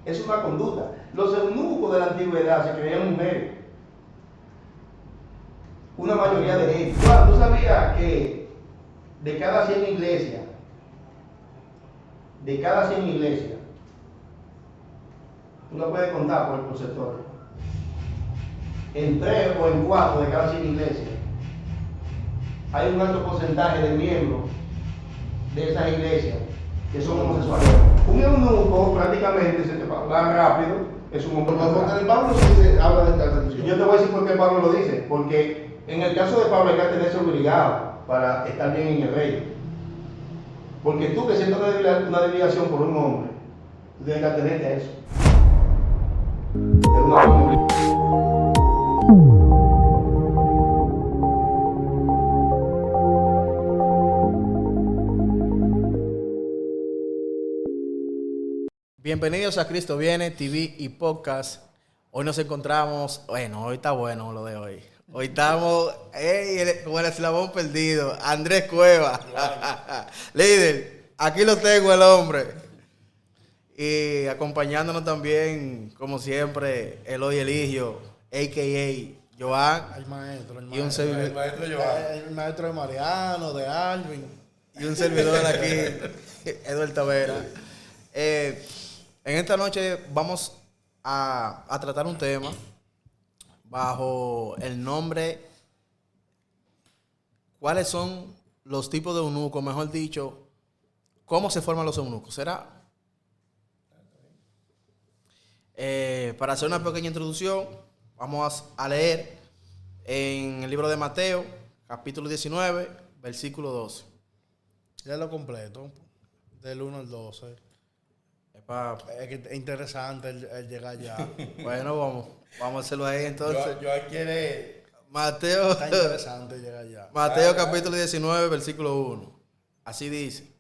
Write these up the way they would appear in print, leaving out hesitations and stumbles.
es una conducta. Los eunucos de la antigüedad se creían mujeres. Una mayoría de ellos. Juan, ¿tú sabías que de cada 100 iglesias, tú la puedes contar por sector, en 3 o en 4 de cada 100 iglesias, hay un alto porcentaje de miembros de esas iglesias que son homosexuales? Un eunuco prácticamente, se te va rápido, es un hombre. Porque el Pablo sí habla de esta tradición. Yo te voy a decir por qué Pablo lo dice. Porque en el caso de Pablo hay que tenerse obligado para estar bien en el reino. Porque tú que sientes una desviación por un hombre, tú tienes que atenerte a eso. Es una obligación. Bienvenidos a Cristo Viene, TV y Podcast. Hoy nos encontramos, hoy está bueno lo de hoy. Hoy estamos, con el eslabón perdido, Andrés Cueva. Líder, aquí lo tengo el hombre. Y acompañándonos también, como siempre, Eloy Eligio, a.k.a. Joan. El maestro, Y un servidor. El maestro Joan. el maestro de Mariano, de Alvin. Y un servidor aquí, Eduardo Tavera. En esta noche vamos a tratar un tema bajo el nombre ¿cuáles son los tipos de eunucos? Mejor dicho, ¿cómo se forman los eunucos? ¿Será? Para hacer una pequeña introducción, vamos a leer en el libro de Mateo, capítulo 19, versículo 12. Ya lo completo, del 1 al 12. Es que es interesante el llegar allá. Bueno, vamos a hacerlo ahí entonces. Joan quiere. Mateo, Está interesante llegar allá. Mateo capítulo 19, versículo 1. Así dice.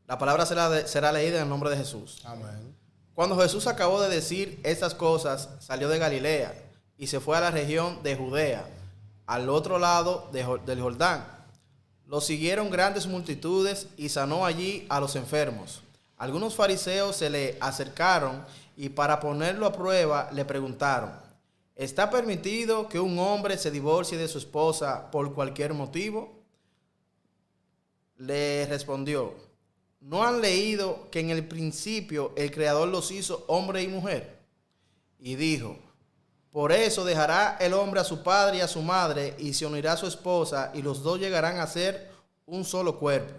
La palabra será leída en el nombre de Jesús. Amén. Cuando Jesús acabó de decir estas cosas, salió de Galilea y se fue a la región de Judea, al otro lado del Jordán. Lo siguieron grandes multitudes y sanó allí a los enfermos. Algunos fariseos se le acercaron y para ponerlo a prueba le preguntaron: ¿está permitido que un hombre se divorcie de su esposa por cualquier motivo? Le respondió: ¿no han leído que en el principio el Creador los hizo hombre y mujer? Y dijo: por eso dejará el hombre a su padre y a su madre y se unirá a su esposa y los dos llegarán a ser un solo cuerpo.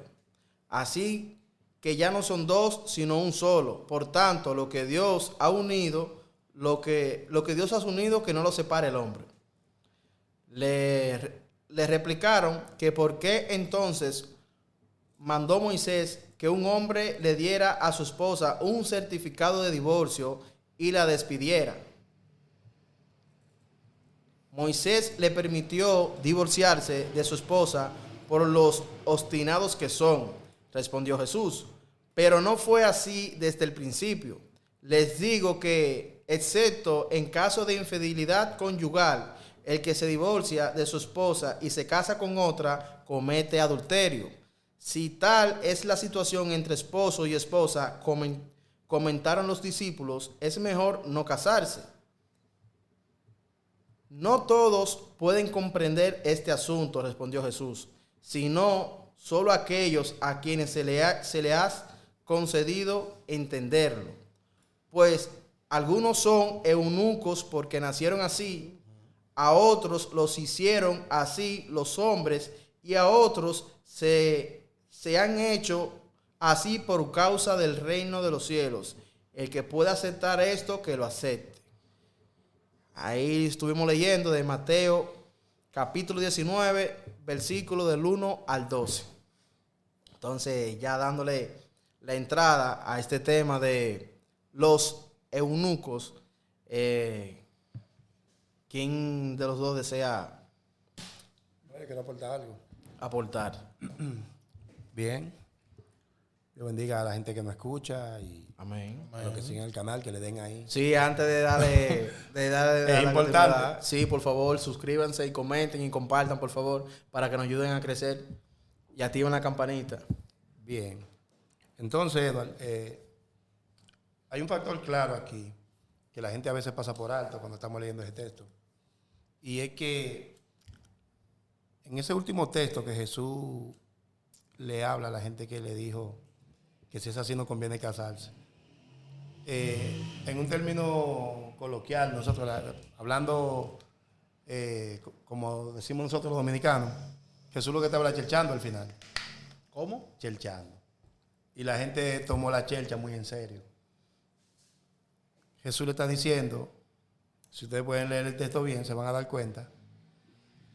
Así que ya no son dos, sino un solo. Por tanto, lo que Dios ha unido, lo que Dios ha unido, que no lo separe el hombre. Le replicaron que por qué entonces mandó Moisés que un hombre le diera a su esposa un certificado de divorcio y la despidiera. Moisés le permitió divorciarse de su esposa por los obstinados que son, respondió Jesús. Pero no fue así desde el principio. Les digo que, excepto en caso de infidelidad conyugal, el que se divorcia de su esposa y se casa con otra, comete adulterio. Si tal es la situación entre esposo y esposa, comentaron los discípulos, es mejor no casarse. No todos pueden comprender este asunto, respondió Jesús, sino solo aquellos a quienes se le ha concedido entenderlo. Pues algunos son eunucos porque nacieron así, a otros los hicieron así los hombres y a otros se han hecho así por causa del reino de los cielos. El que pueda aceptar esto, que lo acepte. Ahí estuvimos leyendo de Mateo capítulo 19, versículo del 1 al 12. Entonces, ya dándole la entrada a este tema de los eunucos, ¿quién de los dos desea Quiero aportar algo. aportar? Bien. Dios bendiga a la gente que me escucha y Amén. a los que siguen el canal, que le den ahí. Sí, antes de darle Es importante. sí, por favor, suscríbanse y comenten y compartan, por favor, para que nos ayuden a crecer y activen la campanita. Bien. Entonces, Eduardo, Hay un factor claro aquí que la gente a veces pasa por alto cuando estamos leyendo ese texto. Y es que en ese último texto que Jesús le habla a la gente que le dijo que si es así no conviene casarse. En un término coloquial, nosotros hablando, como decimos nosotros los dominicanos, Jesús lo que te habla chelchando al final. ¿Cómo? Chelchando. Y la gente tomó la chelcha muy en serio. Jesús le está diciendo, si ustedes pueden leer el texto bien, se van a dar cuenta,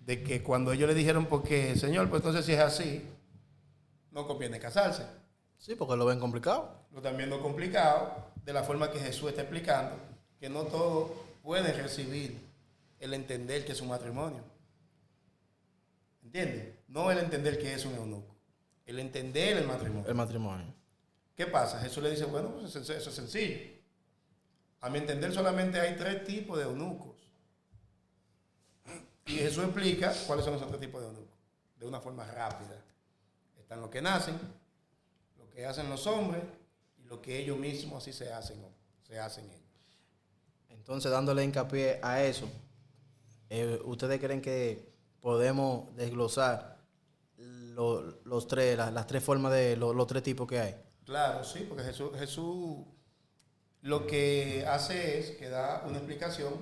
de que cuando ellos le dijeron, porque Señor, pues entonces si es así, no conviene casarse. Sí, porque lo ven complicado. Lo están viendo complicado, de la forma que Jesús está explicando, que no todos pueden recibir el entender que es un matrimonio. ¿Entiendes? No el entender que es un eunuco, el entender el matrimonio. El matrimonio. ¿Qué pasa? Jesús le dice, bueno, pues eso es sencillo. A mi entender solamente hay 3 tipos de eunucos. Y Jesús explica cuáles son esos 3 tipos de eunucos, de una forma rápida. Están los que nacen, lo que hacen los hombres y lo que ellos mismos así se hacen ellos. Entonces, dándole hincapié a eso, ¿ustedes creen que podemos desglosar los tres, las 3 formas de los 3 tipos que hay? Claro, sí, porque Jesús lo que hace es que da una explicación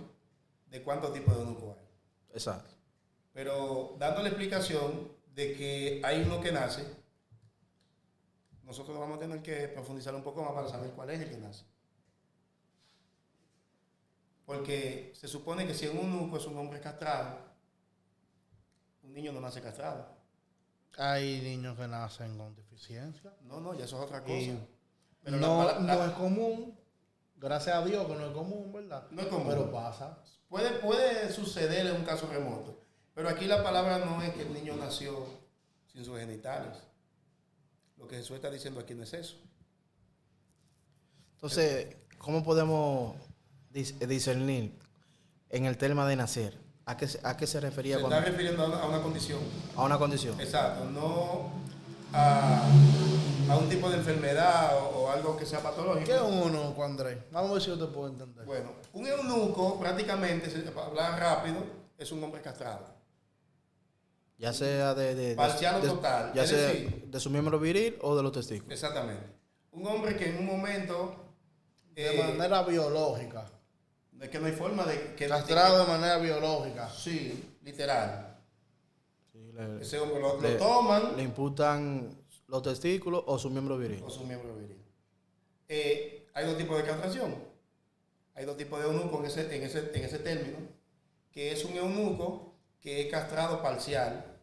de cuántos tipos de eunucos hay. Exacto. Pero dando la explicación de que hay uno que nace, nosotros vamos a tener que profundizar un poco más para saber cuál es el que nace. Porque se supone que si un eunuco es un hombre castrado, un niño no nace castrado. Hay niños que nacen con deficiencia. No, ya eso es otra cosa. Y Pero no es común. Gracias a Dios que no es común, ¿verdad? No es común. Pero pasa. Puede suceder en un caso remoto. Pero aquí la palabra no es que el niño nació sin sus genitales. Lo que Jesús está diciendo aquí no es eso. Entonces, ¿cómo podemos discernir en el tema de nacer? ¿A qué se refería? Se está refiriendo a una condición. A una condición. Exacto, no a un tipo de enfermedad o algo que sea patológico. ¿Qué es un eunuco, Andrés? Vamos a ver si yo te puedo entender. Bueno, un eunuco prácticamente, para hablar rápido, es un hombre castrado. Ya sea parcial o total. Ya es sea decir, de su miembro viril o de los testículos. exactamente. Un hombre que en un momento... De manera biológica. de que no hay forma de... Castrado de manera biológica. Sí, literal. Sí, Ese hombre lo toman... Le imputan los testículos o su miembro viril. O su miembro viril. Hay 2 tipos de castración. Hay 2 tipos de eunuco en ese término, que es un eunuco que es castrado parcial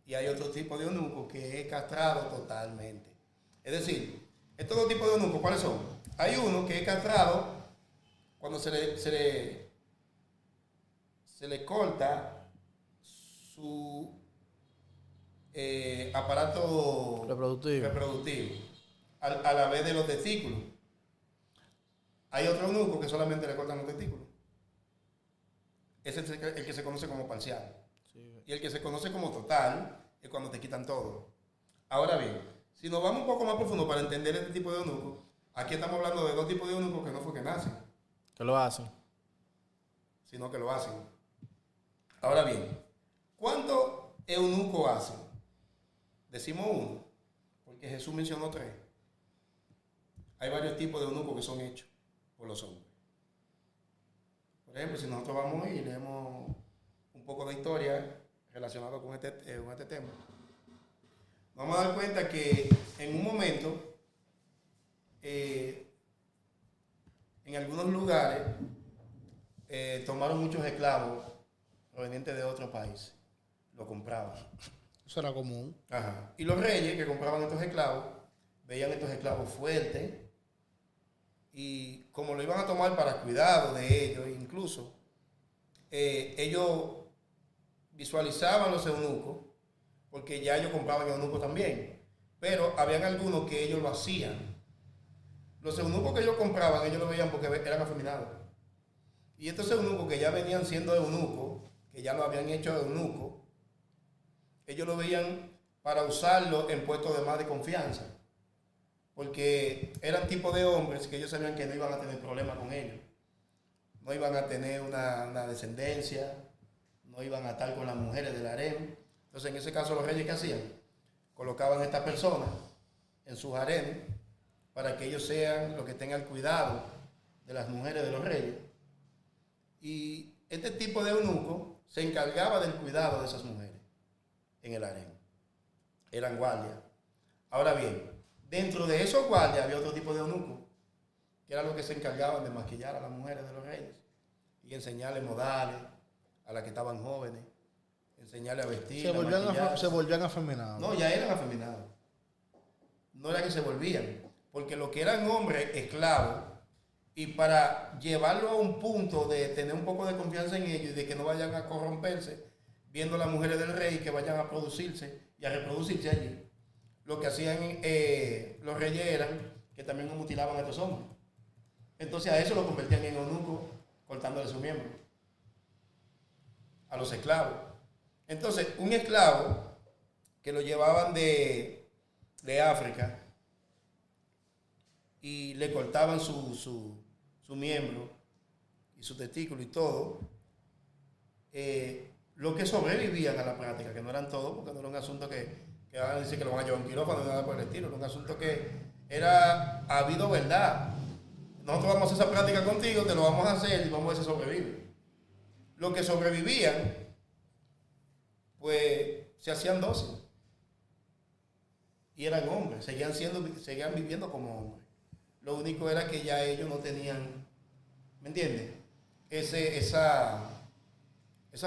y hay otro tipo de eunuco que es castrado totalmente. Es decir, estos 2 tipos de eunucos, ¿cuáles son? Hay uno que es castrado cuando se le corta su aparato reproductivo a la vez de los testículos. Hay otro eunuco que solamente le cortan los testículos. Ese es el que se conoce como parcial. Sí. Y el que se conoce como total es cuando te quitan todo. Ahora bien, si nos vamos un poco más profundo para entender este tipo de eunucos, aquí estamos hablando de 2 tipos de eunucos que no fue que nacen. Que lo hacen. Sino que lo hacen. Ahora bien, ¿cuántos eunucos hacen? Decimos 1, porque Jesús mencionó 3. Hay varios tipos de eunucos que son hechos por los hombres. Por ejemplo, si nosotros vamos y leemos un poco de historia relacionada con este tema, vamos a dar cuenta que en un momento, en algunos lugares, tomaron muchos esclavos provenientes de otros países. Lo compraban. Eso era común. Ajá. Y los reyes que compraban estos esclavos, veían estos esclavos fuertes y como lo iban a tomar para cuidado de ellos, incluso, ellos visualizaban los eunucos, porque ya ellos compraban eunucos también, pero habían algunos que ellos lo hacían. Los eunucos que ellos compraban, ellos lo veían porque eran afeminados. Y estos eunucos que ya venían siendo eunucos, que ya lo habían hecho eunucos, ellos lo veían para usarlo en puestos de más de confianza. porque eran tipo de hombres que ellos sabían que no iban a tener problemas con ellos. No iban a tener una descendencia, no iban a estar con las mujeres del harem. Entonces, en ese caso, los reyes, ¿qué hacían? Colocaban a estas personas en sus harenes para que ellos sean los que tengan el cuidado de las mujeres de los reyes. Y este tipo de eunuco se encargaba del cuidado de esas mujeres en el harén. Eran guardias. Ahora bien, dentro de esos guardias había otro tipo de eunuco, que eran los que se encargaban de maquillar a las mujeres de los reyes y enseñarles modales a las que estaban jóvenes, enseñarles a vestir. Se volvían afeminados. No, ya eran afeminados. No era que se volvían, porque lo que eran hombres esclavos, y para llevarlo a un punto de tener un poco de confianza en ellos y de que no vayan a corromperse viendo a las mujeres del rey que vayan a producirse y a reproducirse allí, lo que hacían los reyes eran que también mutilaban a estos hombres. Entonces a eso lo convertían en eunucos, cortándole su miembro a los esclavos. Entonces un esclavo que lo llevaban de África y le cortaban su miembro y su testículo y todo, los que sobrevivían a la práctica, que no eran todos, porque no era un asunto que van a decir que lo van a llevar a un quirófano ni nada por el estilo, era un asunto que era habido verdad. Nosotros vamos a hacer esa práctica contigo, te lo vamos a hacer y vamos a ver si sobrevive. Los que sobrevivían, pues se hacían dóciles. Y eran hombres, seguían viviendo como hombres. Lo único era que ya ellos no tenían, ¿me entiendes? Esa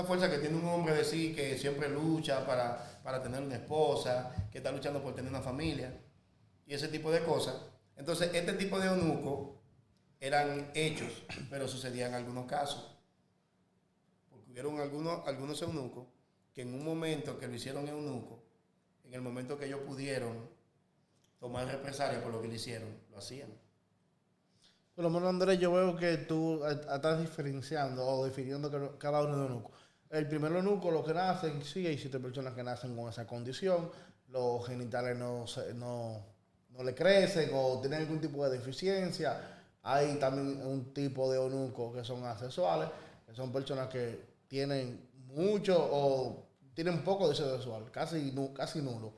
fuerza que tiene un hombre de sí, que siempre lucha para tener una esposa, que está luchando por tener una familia, y ese tipo de cosas. Entonces, este tipo de eunucos eran hechos, pero sucedían algunos casos. Porque hubieron algunos eunucos que en un momento que lo hicieron eunuco, en el momento que ellos pudieron tomar represalia por lo que le hicieron, lo hacían. Por lo menos, Andrés, yo veo que tú estás diferenciando o definiendo cada uno de los eunucos. El primer eunuco, los que nacen, sí, hay 7 personas que nacen con esa condición, los genitales no le crecen o tienen algún tipo de deficiencia. Hay también un tipo de eunucos que son asexuales, que son personas que tienen mucho o tienen poco deseo sexual, casi nulo.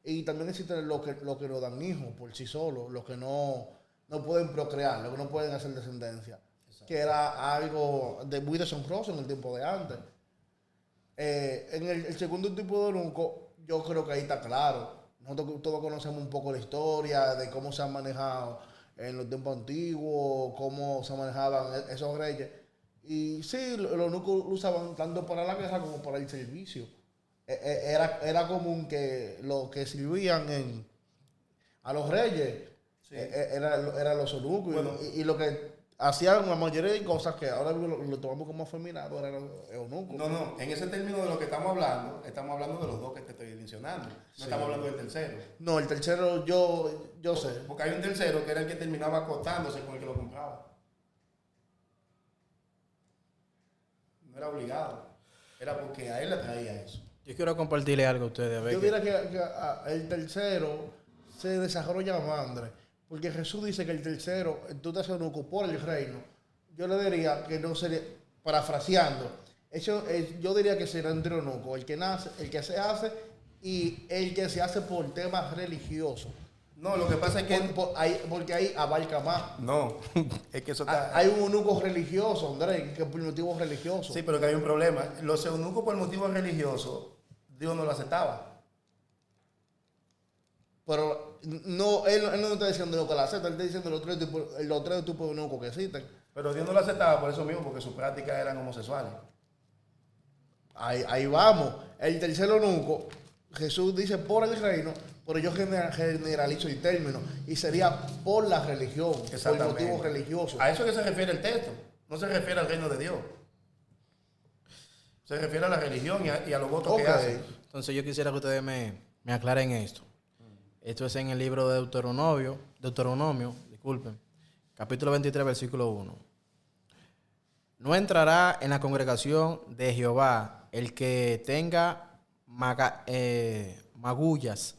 Y también existen los que no dan hijos por sí solos, los que no pueden procrear, los que no pueden hacer descendencia. Exacto. Que era algo muy deshonroso en el tiempo de antes. En el segundo tipo de eunuco, yo creo que ahí está claro. Nosotros todos conocemos un poco la historia de cómo se han manejado en los tiempos antiguos, cómo se manejaban esos reyes. Y sí, los eunucos lo usaban tanto para la guerra como para el servicio. Era común que los que sirvían a los reyes, sí, eran los eunucos. Bueno, y lo que hacían la mayoría de cosas que ahora lo tomamos como afeminado eran los eunucos. No, en ese término de lo que estamos hablando de los dos que te estoy mencionando. No sí, estamos hablando del tercero. No, el tercero yo sé. Porque hay un tercero que era el que terminaba acostándose con el que lo compraba. No era obligado. Era porque a él le traía eso. Yo quiero compartirle algo a ustedes. A ver, yo diría que el tercero se desarrolla más, Andrés. Porque Jesús dice que el tercero, tú te haces eunuco por el reino. Yo le diría que no sería, parafraseando, yo diría que será entre eunuco, el que nace, el que se hace y el que se hace por temas religiosos. No, lo que pasa es que... porque ahí abarca más. No, es que eso está... Hay un eunuco religioso, Andrés, que por motivos religiosos. Sí, pero que hay un problema. Los eunucos por motivos religiosos, Dios no lo aceptaba. Pero no, él no está diciendo que la acepta, él está diciendo los tres tipos de eunucos que existen. Pero Dios no lo aceptaba por eso mismo, porque sus prácticas eran homosexuales. Ahí vamos. El tercer eunuco, Jesús dice por el reino, pero yo generalizo el término y sería por la religión, por motivos religiosos. A eso que se refiere el texto, no se refiere al reino de Dios. Se refiere a la religión y a los votos que hacen. Entonces yo quisiera que ustedes me aclaren esto. Esto es en el libro de Deuteronomio, disculpen, capítulo 23, versículo 1. No entrará en la congregación de Jehová el que tenga magullosos.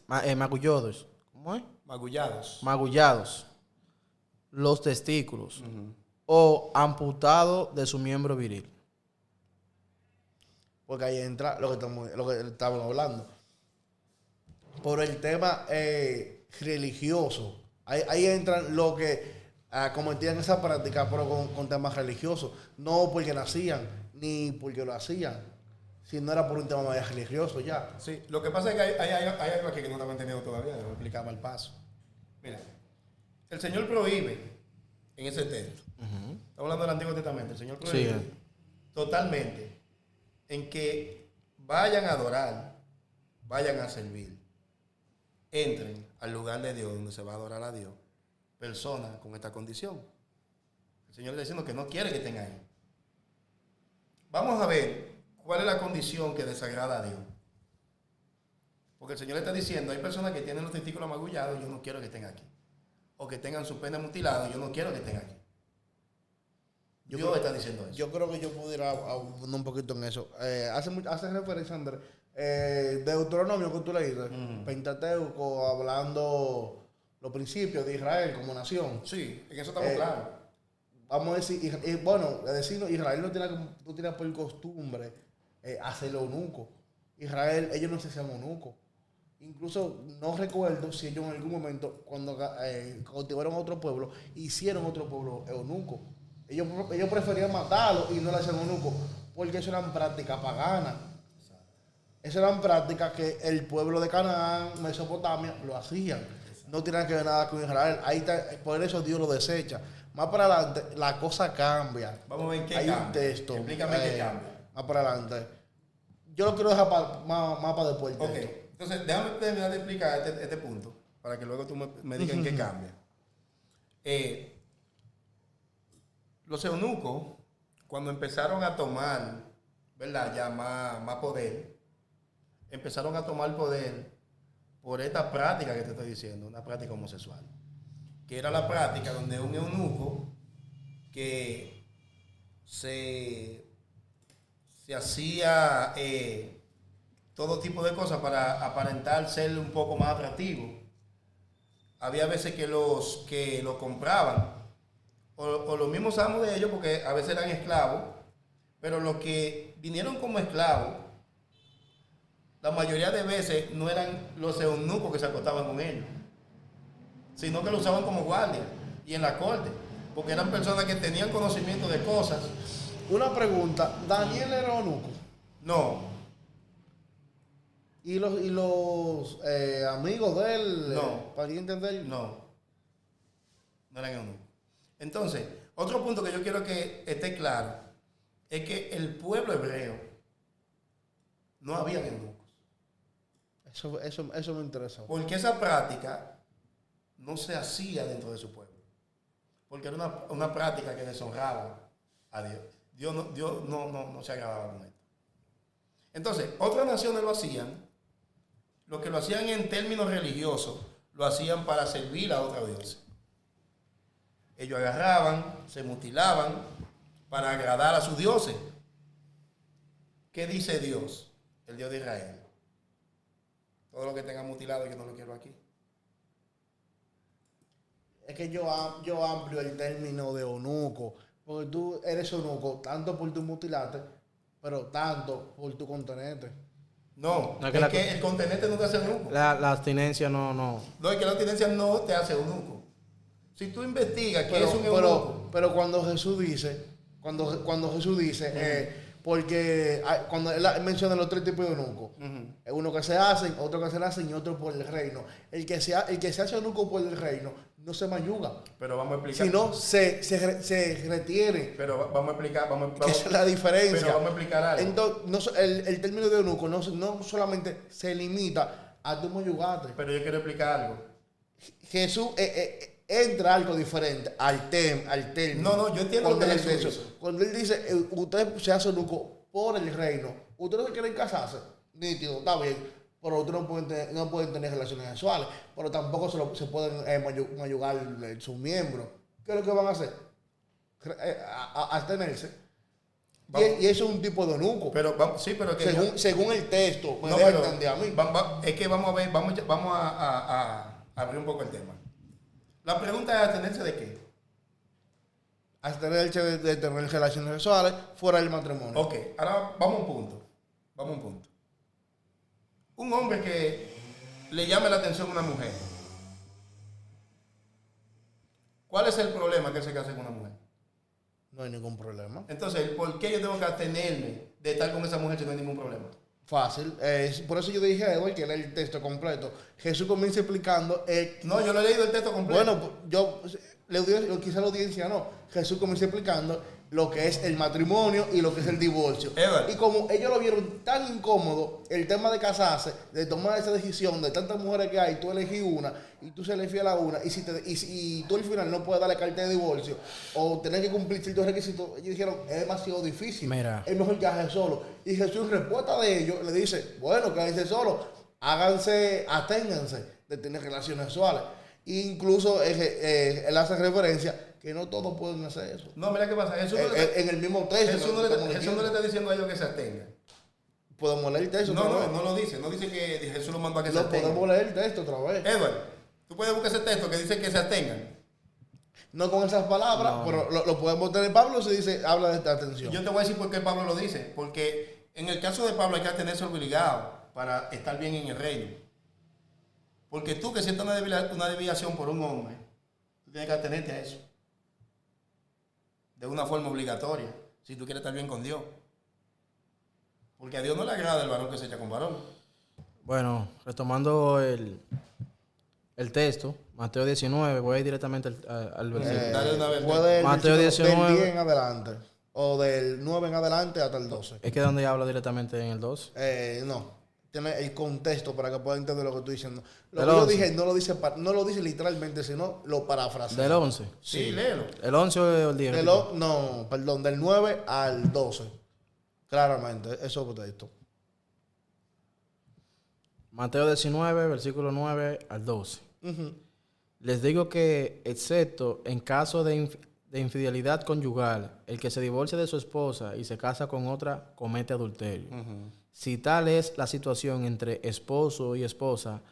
¿Cómo es? magullados los testículos o amputado de su miembro viril. Porque ahí entra lo que estábamos hablando. Por el tema religioso. Ahí entran los que cometían esa práctica, pero con temas religiosos. No porque nacían, ni porque lo hacían. Si no era por un tema más religioso ya. Sí, lo que pasa es que hay algo aquí que no estaba entendiendo todavía, lo explicaba al paso. Mira, el Señor prohíbe en ese texto. Estamos hablando del Antiguo Testamento. El Señor prohíbe totalmente en que vayan a adorar, vayan a servir, entren al lugar de Dios donde se va a adorar a Dios, personas con esta condición. El Señor está diciendo que no quiere que estén ahí. Vamos a ver cuál es la condición que desagrada a Dios. Porque el Señor le está diciendo, hay personas que tienen los testículos magullados, yo no quiero que estén aquí. O que tengan su pene mutilado, yo no quiero que estén aquí. Dios está diciendo eso. Yo creo que yo pudiera abundar un poquito en eso. Hace referencia, Andrés, Deuteronomio que tú leíste, Pentateuco, hablando los principios de Israel como nación. Sí, en eso estamos claros. Vamos a decir, Israel no tiene por costumbre hacerlo eunuco. Israel, ellos no se hacían eunuco. Incluso no recuerdo si ellos en algún momento, cuando cautivaron a otro pueblo, hicieron otro pueblo eunuco. Ellos preferían matarlo y no le hacían eunuco, porque eso eran prácticas paganas. Esas eran prácticas que el pueblo de Canaán, Mesopotamia, lo hacían. No tienen que ver nada con Israel. Ahí está, por eso Dios lo desecha. Más para adelante, la cosa cambia. Vamos a ver en qué Hay cambia. un texto. Explícame qué cambia. Más para adelante. Yo lo quiero dejar más para después. Ok, entonces déjame terminar de explicar este punto, para que luego tú me digas en qué cambia. Los eunucos, cuando empezaron a tomar, ¿verdad? Ya más poder, empezaron a tomar poder por esta práctica que te estoy diciendo, una práctica homosexual, que era la práctica donde un eunuco que se hacía todo tipo de cosas para aparentar ser un poco más atractivo. Había veces que lo compraban, o los mismos amos de ellos, porque a veces eran esclavos, pero los que vinieron como esclavos, la mayoría de veces no eran los eunucos que se acostaban con ellos, sino que lo usaban como guardia y en la corte, porque eran personas que tenían conocimiento de cosas. Una pregunta, ¿Daniel era eunuco? No. ¿Y los amigos de él, No. parientes de él? No eran eunucos. Entonces, otro punto que yo quiero que esté claro es que el pueblo hebreo no había eunucos. Eso me interesa. Porque esa práctica no se hacía dentro de su pueblo. Porque era una práctica que deshonraba a Dios. Dios no se agradaba con esto. Entonces, otras naciones lo hacían. Lo que lo hacían en términos religiosos, lo hacían para servir a otros dioses. Ellos agarraban, se mutilaban para agradar a sus dioses. ¿Qué dice Dios? El Dios de Israel. Todo lo que tenga mutilado yo no lo quiero aquí. Es que yo amplio el término de eunuco, porque tú eres eunuco tanto por tu mutilarte, pero tanto por tu contenente. No, No, es que el continente no te hace eunuco. La abstinencia no. No, es que la abstinencia no te hace eunuco. Si tú investigas qué Pero, es un eunuco. pero cuando Jesús dice, porque cuando él menciona los tres tipos de eunucos, uno que se hacen, otro que se nacen y otro por el reino. El que se hace eunuco por el reino no se mayuga, Pero vamos a explicar. sino se retiene. Pero vamos a explicar. Que esa es la diferencia. Pero vamos a explicar algo. Entonces, el término de eunuco no solamente se limita a tu mayugarte. Pero yo quiero explicar algo. Jesús entra algo diferente al término. No, yo entiendo lo que Cuando Jesús él hizo. Cuando él dice, usted se hace eunuco por el reino, ustedes no quieren casarse, nítido, está bien, pero ustedes no pueden tener relaciones sexuales, pero tampoco se pueden mayugar sus miembros. ¿Qué es lo que van a hacer? Abstenerse. Y eso es un tipo de eunuco. Pero sí, pero que según el texto, me No, deja pero entender a mí. es que vamos a ver, vamos a abrir un poco el tema. La pregunta es abstenerse de qué. Abstenerse de tener relaciones sexuales fuera del matrimonio. Ok, ahora vamos a un punto. Un hombre que le llame la atención a una mujer. ¿Cuál es el problema que se case con una mujer? No hay ningún problema. Entonces, ¿por qué yo tengo que abstenerme de estar con esa mujer si no hay ningún problema? Fácil. Por eso yo dije a Edward que era el texto completo. Jesús comienza explicando. No, yo no he leído el texto completo. Bueno, yo quizá la audiencia no. Jesús comienza explicando lo que es el matrimonio y lo que es el divorcio. Edward. Y como ellos lo vieron tan incómodo, el tema de casarse, de tomar esa decisión, de tantas mujeres que hay, tú elegí una y tú se le fiel a una, y tú al final no puedes darle carta de divorcio o tener que cumplir ciertos requisitos, ellos dijeron, es demasiado difícil. Mira. Es mejor que hagas solo. Y Jesús, en respuesta de ellos, le dice, bueno, quédense solo, aténganse de tener relaciones sexuales. Incluso él hace referencia que no todos pueden hacer eso. No, mira qué pasa. En el mismo texto. Jesús no le está diciendo a ellos que se abstengan. Podemos leer el texto otra vez. No lo dice. No dice que Jesús lo mandó a que se abstengan. Podemos leer el texto otra vez. Edward, tú puedes buscar ese texto que dice que se abstengan. No con esas palabras, pero lo podemos tener. Pablo se dice, habla de esta atención. Yo te voy a decir por qué Pablo lo dice. Porque en el caso de Pablo hay que tenerse obligado para estar bien en el reino. Porque tú que sientas una desviación por un hombre, tú tienes que atenerte a eso. De una forma obligatoria, si tú quieres estar bien con Dios. Porque a Dios no le agrada el varón que se echa con varón. Bueno, retomando el texto, Mateo 19, voy a ir directamente al versículo. Dale una vez. Puede el Mateo versículo 19. del 10 en adelante. O del 9 en adelante hasta el 12. Es que donde habla directamente en el 12. No. Tiene el contexto para que pueda entender lo que estoy diciendo. Lo Del que yo 11. dije no lo dice literalmente, sino lo parafrasea. Del 11. Sí, léelo. ¿El 11 o el 10? Del 9 al 12. Claramente, eso es texto. Mateo 19, versículo 9 al 12. Les digo que, excepto en caso de infidelidad conyugal, el que se divorcia de su esposa y se casa con otra, comete adulterio. Si tal es la situación entre esposo y esposa,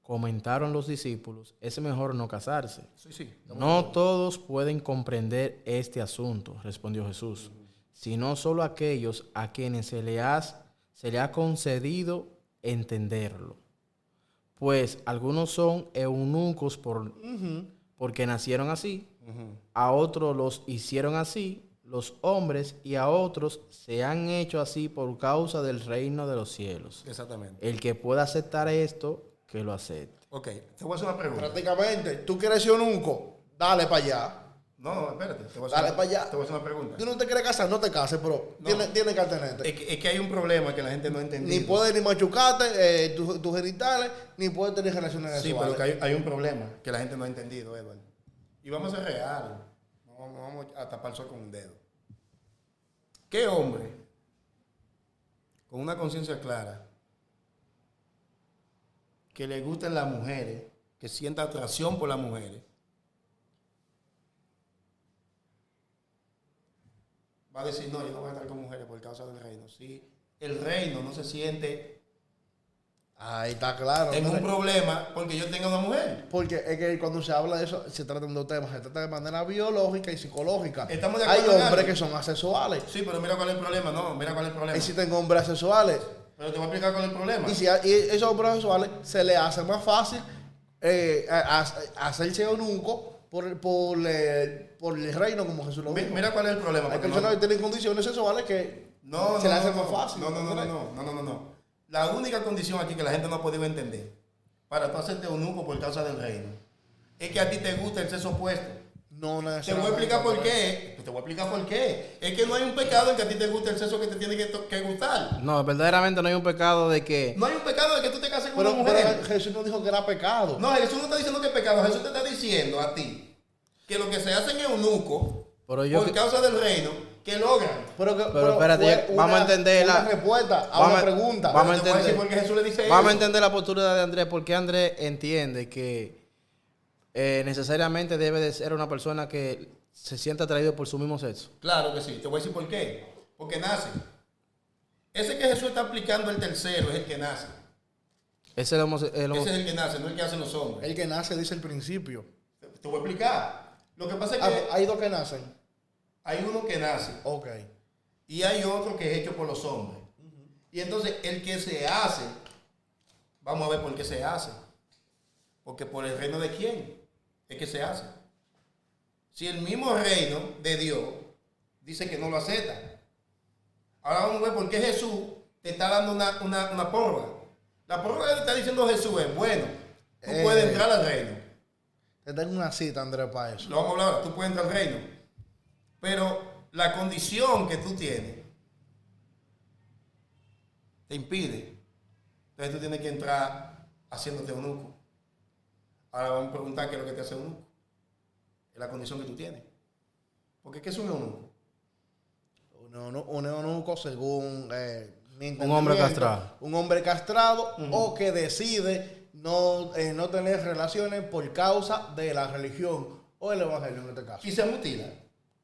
comentaron los discípulos, es mejor no casarse. Sí. No todos pueden comprender este asunto, respondió Jesús, sino solo aquellos a quienes se le ha concedido entenderlo. Pues algunos son eunucos porque nacieron así, a otros los hicieron así los hombres, y a otros se han hecho así por causa del reino de los cielos. Exactamente. El que pueda aceptar esto, que lo acepte. Ok, te voy a hacer una pregunta. Prácticamente, tú quieres ser eunuco, dale para allá. No, espérate. Te voy a Dale hacer, para allá. Te voy a hacer una pregunta. Tú no te quieres casar, no te cases, pero No. tienes que atenerte. Es que hay un problema que la gente no ha entendido. Ni puedes ni machucarte tus genitales, ni puedes tener relaciones Sí, sexuales. pero que hay un problema que la gente no ha entendido, Edward. Y vamos a ser reales. No vamos a tapar el sol con un dedo. ¿Qué hombre con una conciencia clara, que le gusten las mujeres, que sienta atracción por las mujeres, va a decir, no, yo no voy a estar con mujeres por causa del reino? Sí, el reino no se siente Ahí está claro. en un Entonces, problema porque yo tenga una mujer. porque es que cuando se habla de eso, se tratan de dos temas. Se trata de manera biológica y psicológica. Estamos de Hay acuerdo en hombres algo. que son asexuales. Sí, pero mira cuál es el problema. No, mira cuál es el problema. Existen hombres asexuales. Pero te voy a explicar cuál es el problema. Y esos hombres asexuales se les hace más fácil hacerse eunuco por el reino, como Jesús lo dijo. Mira cuál es el problema. Hay porque personas que tienen condiciones sexuales que se les hace más fácil. No. La única condición aquí que la gente no ha podido entender para tú hacerte eunuco por causa del reino es que a ti te gusta el sexo opuesto. No Te voy a necesariamente. explicar por qué. Te voy a explicar por qué. Es que no hay un pecado en que a ti te guste el sexo que te tiene que gustar. No, verdaderamente no hay un pecado de que... No hay un pecado de que tú te cases con Pero, una mujer. pero Jesús no dijo que era pecado. No, Jesús no está diciendo que es pecado. Jesús te está diciendo a ti que lo que se hace en eunuco Pero yo por que- causa del reino, que logran. Pero espérate, fue vamos a entender una la respuesta a vamos una a- pregunta. vamos a Te voy a decir entender. por qué Jesús le dice Vamos a eso. entender la postura de Andrés, porque Andrés entiende que necesariamente debe de ser una persona que se sienta atraído por su mismo sexo. Claro que sí. Te voy a decir por qué. Porque nace. Ese que Jesús está aplicando el tercero es el que nace. Ese es Ese es el que nace, no el que hacen los hombres. El que nace dice el principio. Te voy a explicar. Lo que pasa es que Hay dos que nacen. hay uno que nace Ok. y hay otro que es hecho por los hombres. Y entonces el que se hace, vamos a ver por qué se hace. Porque por el reino de quién es que se hace. Si el mismo reino de Dios dice que no lo acepta. Ahora vamos a ver por qué Jesús te está dando una prórroga. La prórroga que te está diciendo Jesús es, bueno, tú puedes entrar al reino. Te tengo una cita, Andrés, para eso. Lo vamos a hablar ahora, tú puedes entrar al reino. Pero la condición que tú tienes te impide. Entonces tú tienes que entrar haciéndote eunuco. Ahora vamos a preguntar qué es lo que te hace eunuco. Es la condición que tú tienes. Porque ¿qué es un eunuco? Un eunuco según mi Un hombre entendimiento, castrado. Un hombre castrado o que decide no tener relaciones por causa de la religión o el evangelio en este caso. Y se mutila.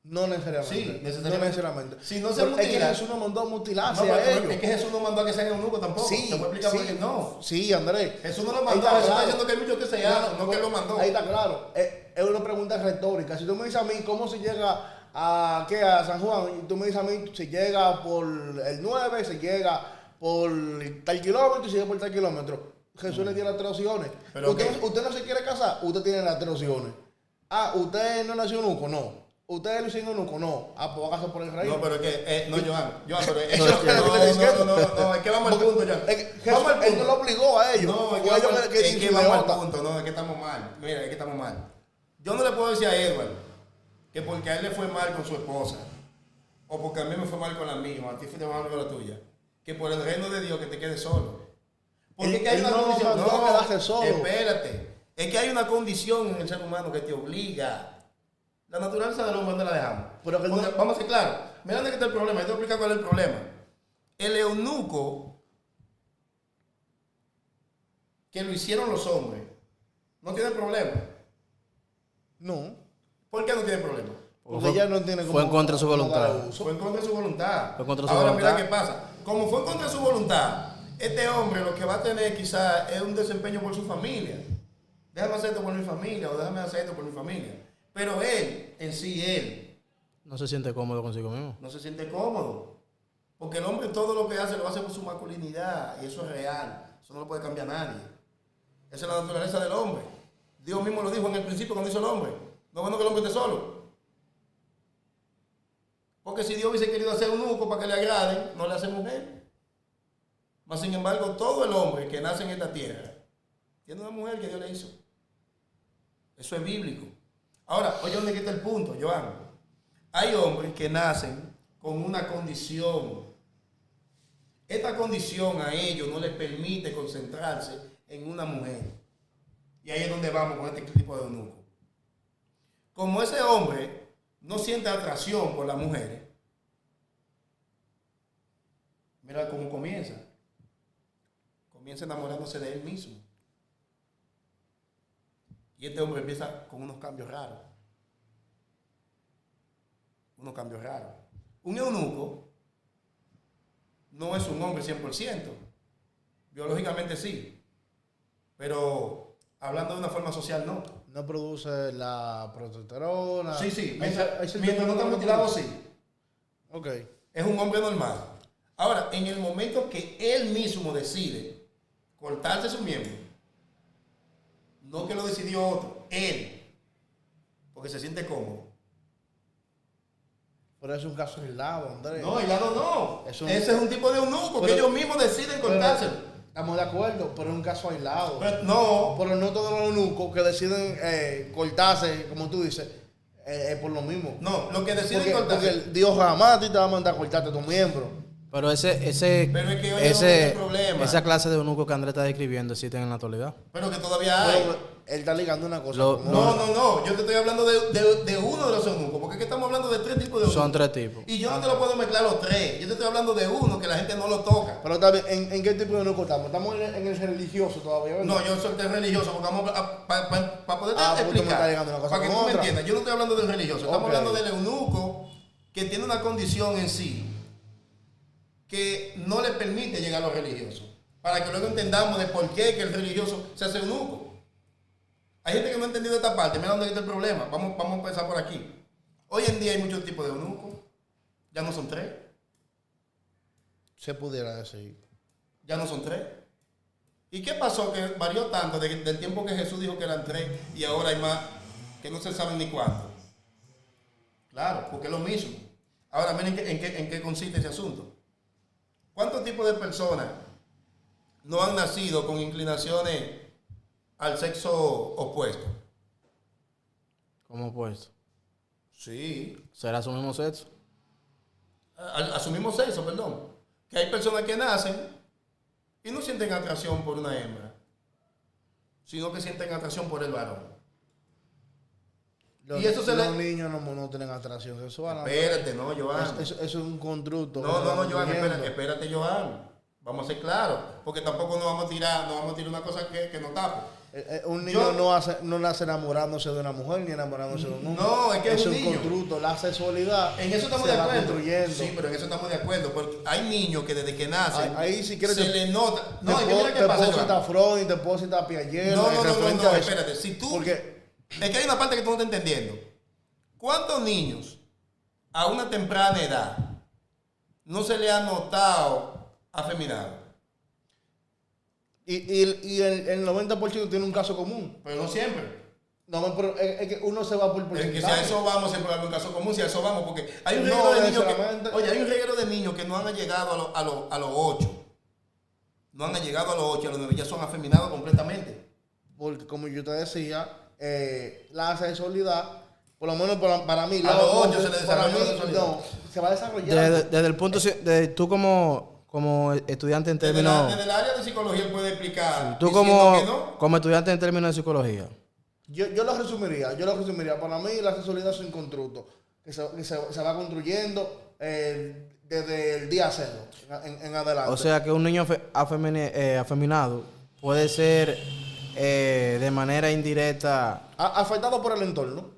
No necesariamente. Sí, necesariamente. No necesariamente. Si no se Pero es que mutila- Jesús no mandó a No, mutilarse pero a ellos. es que Jesús no mandó a que sean eunucos tampoco. Sí, Te voy a explicar por sí. qué no. Sí, Andrés. Jesús no lo Ahí mandó. está Jesús está claro. diciendo que hay muchos que se hacen, no que él lo mandó. Ahí está claro. Es una pregunta retórica. Si tú me dices a mí cómo se llega a San Juan, y tú me dices a mí si llega por el 9, si llega por tal kilómetro, si llega por tal kilómetro. Jesús le dio las 3 opciones. Pero Usted no se quiere casar, usted tiene las 3 opciones. Ah, usted no nació eunuco, no. Usted lo hizo eunuco, no. Ah, pues va a casar por el rey. No, pero es que, no, Joan, pero es Eso es lo que le estoy diciendo. no, es que vamos al punto, Joan. Es que Vamos Jesús, al él punto. no lo obligó a ellos. No, es que Fue ellos vamos, que es que dicen vamos idiota. al punto, no, es que estamos mal. Mira, es que estamos mal. Yo no le puedo decir a Edward que porque a él le fue mal con su esposa, o porque a mí me fue mal con la mía, o a ti fue mal con la tuya, que por el reino de Dios que te quedes solo. Porque Él- es que hay él una no condición. mandó a quedarse solo. Espérate. Es que hay una condición en el ser humano que te obliga. La naturaleza del hombre, ¿dónde la dejamos? Pero que Porque, no- vamos a ser claros. Mira dónde está el problema. Yo te voy a explicar cuál es el problema. El eunuco que lo hicieron los hombres no tiene problema. No. ¿Por qué no tiene problema? Porque ella no tiene fue en contra de su cómo voluntad. darle uso. Fue en contra de su voluntad. Fue en contra de su Ahora voluntad. mira qué pasa. Como fue en contra de su voluntad, este hombre lo que va a tener quizás es un desempeño por su familia. Déjame hacer esto por mi familia o déjame hacer esto por mi familia. Pero él, en sí, él, No se siente cómodo consigo mismo. no se siente cómodo. Porque el hombre todo lo que hace lo hace por su masculinidad y eso es real. Eso no lo puede cambiar nadie. Esa es la naturaleza del hombre. Dios mismo lo dijo en el principio cuando hizo el hombre. No es bueno que el hombre esté solo. Porque si Dios hubiese querido hacer un eunuco para que le agraden, no le hace mujer. Mas sin embargo, todo el hombre que nace en esta tierra tiene una mujer que Dios le hizo. Eso es bíblico. Ahora, oye dónde está el punto, Joan. Hay hombres que nacen con una condición. Esta condición a ellos no les permite concentrarse en una mujer. Y ahí es donde vamos con este tipo de eunuco. Como ese hombre no siente atracción por las mujeres, mira cómo comienza. Comienza enamorándose de él mismo. Y este hombre empieza con unos cambios raros. Unos cambios raros. Un eunuco no es un hombre 100%. Biológicamente sí. Pero hablando de una forma social, no. No produce la protesterona. Sí, sí. Hay Mientras no está mutilado, sí. Ok. Es un hombre normal. Ahora, en el momento que él mismo decide cortarse su miembro, no que lo decidió otro, él, porque se siente cómodo. Pero es un caso aislado, Andrés. No, helado no. Es un- Ese es un tipo de eunuco que Pero- ellos mismos deciden cortárselo. Estamos de acuerdo, pero es un caso aislado. Pero no, Pero no todos los eunucos que deciden cortarse, como tú dices, es por lo mismo. no, lo que deciden Porque cortarse. el Dios jamás a ti te va a mandar a cortarte tu miembro. Pero Pero es que oye, ese problema. esa clase de eunuco que Andrés está describiendo existen en la actualidad. Pero que todavía hay. Pero él está ligando una cosa. Lo- con No, otra. no, yo te estoy hablando de uno de los eunucos, porque es que estamos hablando de 3 tipos de eunucos. Son 3 tipos. Y yo no te lo puedo mezclar los 3. Yo te estoy hablando de uno que la gente no lo toca. Pero también, ¿en qué tipo de eunuco estamos? Estamos en el religioso todavía, ¿verdad? No, yo soy del religioso, porque vamos para poder Ah, porque tú me explicar. estás ligando una cosa Para que con tú me otra. entiendas. Yo no estoy hablando del religioso, estamos Ok. hablando del eunuco que tiene una condición en sí que no le permite llegar a los religiosos. para que luego entendamos de por qué que el religioso se hace eunuco. Hay gente que no ha entendido esta parte, mira dónde está el problema. Vamos a empezar por aquí. Hoy en día hay muchos tipos de eunucos, ya no son 3. Se pudiera decir. Ya no son 3. ¿Y qué pasó? Que varió tanto del tiempo que Jesús dijo que eran 3 y ahora hay más que no se saben ni cuánto. Claro, porque es lo mismo. Ahora miren en qué consiste ese asunto. ¿Cuántos tipos de personas no han nacido con inclinaciones al sexo opuesto? ¿Cómo pues? Sí. ¿Será su mismo sexo? A su mismo sexo, perdón. Que hay personas que nacen y no sienten atracción por una hembra, sino que sienten atracción por el varón. Los, y eso los niños no tienen atracción sexual. Espérate, no, Joan. Eso es un constructo. No, Joan, espérate, Joan. Vamos a ser claros, porque tampoco nos vamos a tirar una cosa que no tape. Un niño no nace enamorándose de una mujer ni enamorándose de un hombre. No, es que es un niño. constructo. La sexualidad en eso estamos se de va acuerdo. construyendo. Sí, pero en eso estamos de acuerdo. Porque hay niños que desde que nacen ahí si quieres se les nota. No, te mira qué pasa, puedo citar Joan. Freud, te puedo citar Piaget. No, referente a eso. espérate. Si tú, Porque es que hay una parte que tú no estás entendiendo. ¿Cuántos niños a una temprana edad no se le ha notado afeminado? y el 90% tiene un caso común. Pero no siempre. No, pero es que uno se va por Es porcentaje. que si a eso vamos, siempre va a haber un caso común, si a eso vamos, porque hay un No reguero de niños necesariamente. que, oye, hay un reguero de niños que no han llegado a los 8. No han llegado a los 8, a los 9, ya son afeminados completamente. Porque como yo te decía, la sexualidad, por lo menos para mí, A los 8 se le para desarrolla mí, la sexualidad. no, se va desarrollando. Desde el punto de tú como estudiante en términos... Desde el área de psicología él puede explicar. Tú diciendo que no. como estudiante en términos de psicología. Yo lo resumiría. Para mí la sexualidad es un constructo que se va construyendo desde el día cero en adelante. O sea que un niño afeminado puede ser de manera indirecta. Afectado por el entorno.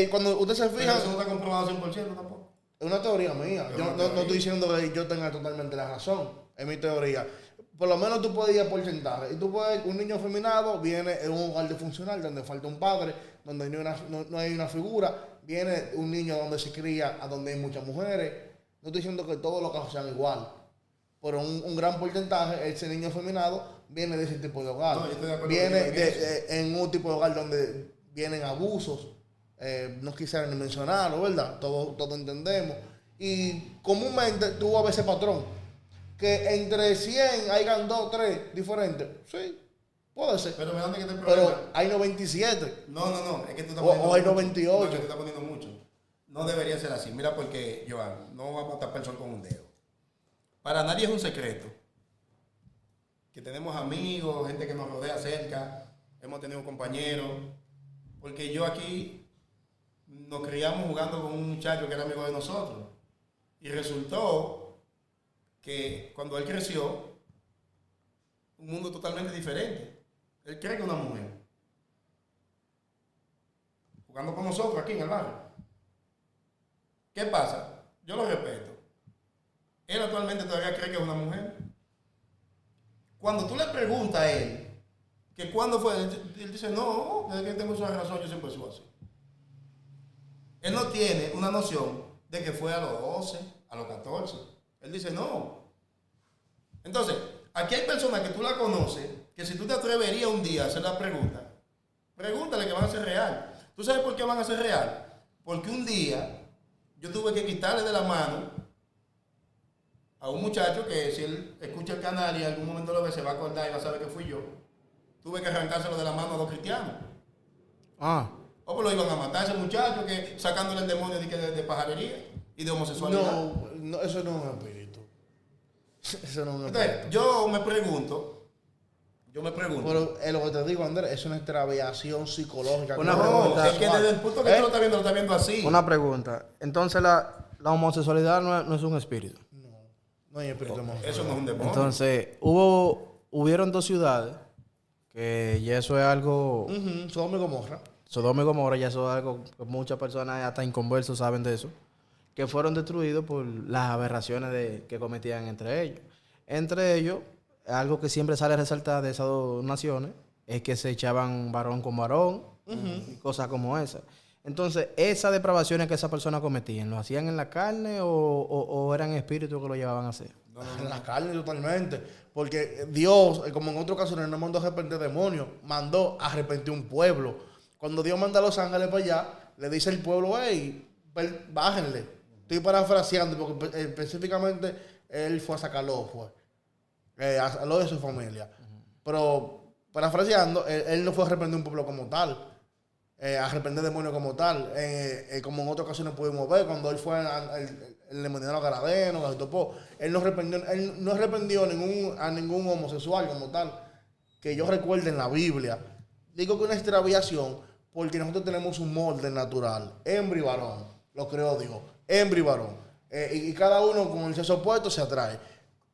Cuando usted se Pero fija, eso no está comprobado 100% tampoco. es una teoría mía. Es Yo una no teoría. estoy diciendo que yo tenga totalmente la razón. Es mi teoría. Por lo menos tú puedes ir a porcentaje. Y tú puedes, un niño afeminado viene en un hogar disfuncional donde falta un padre, donde no hay una figura. Viene un niño donde se cría, a donde hay muchas mujeres. No estoy diciendo que todos los casos sean igual. Pero un gran porcentaje, ese niño afeminado viene de ese tipo de hogar. No, yo estoy de acuerdo Viene contigo en eso. en un tipo de hogar donde vienen abusos. No quisiera ni mencionarlo, ¿verdad? Todos entendemos. Y comúnmente tú vas a ver ese patrón. Que entre 100 hayan 2, 3 diferentes. Sí, puede ser. Pero ¿dónde que está el problema? Pero hay 97. No, es que tú estás O hay mucho. 98. No, es que tú estás poniendo mucho. No debería ser así. Mira porque, Joan, no vamos a tapar el sol con un dedo. Para nadie es un secreto que tenemos amigos, gente que nos rodea cerca, hemos tenido compañeros, porque yo aquí nos criamos jugando con un muchacho que era amigo de nosotros. Y resultó que cuando él creció, un mundo totalmente diferente. Él cree que es una mujer. Jugando con nosotros aquí en el barrio. ¿Qué pasa? Yo lo respeto. Él actualmente todavía cree que es una mujer. Cuando tú le preguntas a él que cuándo fue, él dice, no, desde que tengo esa razón yo siempre soy así. Él no tiene una noción de que fue a los 12, a los 14. Él dice, no. Entonces, aquí hay personas que tú la conoces, que si tú te atreverías un día a hacer la pregunta, pregúntale que van a ser real. ¿Tú sabes por qué van a ser real? Porque un día yo tuve que quitarle de la mano a un muchacho que si él escucha el canal y en algún momento lo ve, se va a acordar y va a saber que fui yo. Tuve que arrancárselo de la mano a 2 cristianos. O pues lo iban a matar a ese muchacho que sacándole el demonio de pajarería y de homosexualidad. No, eso no es un espíritu. Eso no es un Entonces, espíritu. yo me pregunto. Pero es lo que te digo, Andrés, es una extraviación psicológica. Una No, pregunta. Es que desde el punto que tú lo estás viendo así. Una pregunta. Entonces la homosexualidad no es un espíritu. No hay espíritu homosexual. Eso no es un demonio. Entonces, hubieron 2 ciudades que ya eso es algo... Sodoma y Gomorra. Sodoma y Gomorra, ya eso es algo que muchas personas hasta inconversos saben de eso, que fueron destruidos por las aberraciones que cometían entre ellos. Entre ellos, algo que siempre sale a resaltar de esas dos naciones es que se echaban varón con varón y cosas como esas. Entonces, esas depravaciones que esas personas cometían, ¿lo hacían en la carne o eran espíritus que lo llevaban a hacer? En la carne totalmente. Porque Dios, como en otras ocasiones, no mandó a arrepentir demonios, mandó a arrepentir un pueblo. Cuando Dios manda a los ángeles para allá, le dice al pueblo, hey, bájenle. Estoy parafraseando porque específicamente él fue a sacarlo, a lo de su familia. Pero parafraseando, él no fue a arrepentir un pueblo como tal. A arrepentir demonios como tal, como en otras ocasiones pudimos ver, cuando él fue el demoniado Garadeno, él no arrependió a ningún homosexual como tal, que yo recuerde en la Biblia. Digo que una extraviación, porque nosotros tenemos un molde natural, hembra y varón, lo creó Dios, hembra y varón, y cada uno con el sexo opuesto se atrae.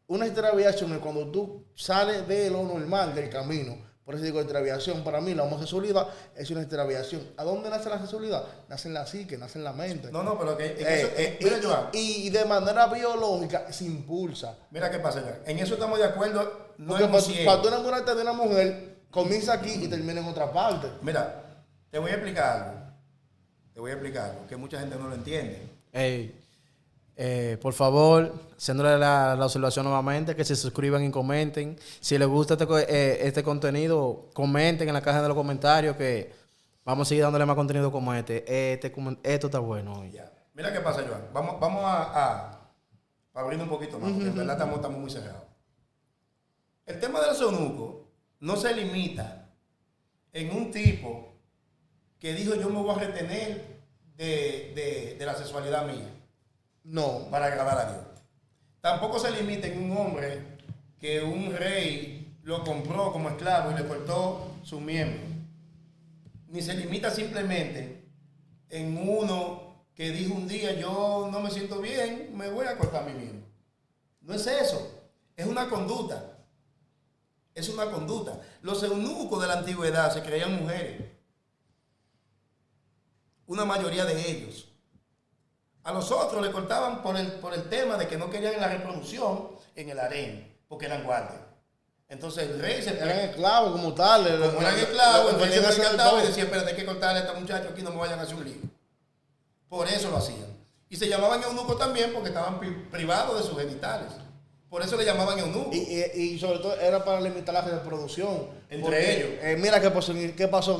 Una extraviación es cuando tú sales de lo normal, del camino. Por eso digo extraviación. Para mí la homosexualidad es una extraviación. ¿A dónde nace la sexualidad? Nace en la psique, nace en la mente. No, pero que mira, Joan. Y de manera biológica se impulsa. Mira qué pasa, Joan. En eso estamos de acuerdo. No porque para tú enamorarte de una mujer, comienza aquí y termina en otra parte. Mira, te voy a explicar algo que mucha gente no lo entiende. Por favor, haciéndole la observación nuevamente, que se suscriban y comenten. Si les gusta este contenido, comenten en la caja de los comentarios, que vamos a seguir dándole más contenido como esto está bueno hoy. Ya. Mira qué pasa, Joan. Vamos a abrir un poquito más, porque en verdad estamos muy cerrados. El tema del eunuco no se limita en un tipo que dijo yo me voy a retener de la sexualidad mía. No. Para agradar a Dios. Tampoco se limita en un hombre que un rey lo compró como esclavo y le cortó su miembro. Ni se limita simplemente en uno que dijo un día yo no me siento bien, me voy a cortar mi miembro. No es eso. Es una conducta. Es una conducta. Los eunucos de la antigüedad se creían mujeres. Una mayoría de ellos. A los otros le cortaban por el tema de que no querían la reproducción en el harén, porque eran guardias. Entonces el rey se... Eran esclavos como tal. Como eran esclavos, el rey se percataba y decía, espérate, hay que cortarle a este muchacho aquí, no me vayan a hacer un lío. Por eso lo hacían. Y se llamaban eunucos también porque estaban privados de sus genitales. Por eso le llamaban eunucos. Y sobre todo era para limitar la reproducción. Entre ellos. Mira qué pasó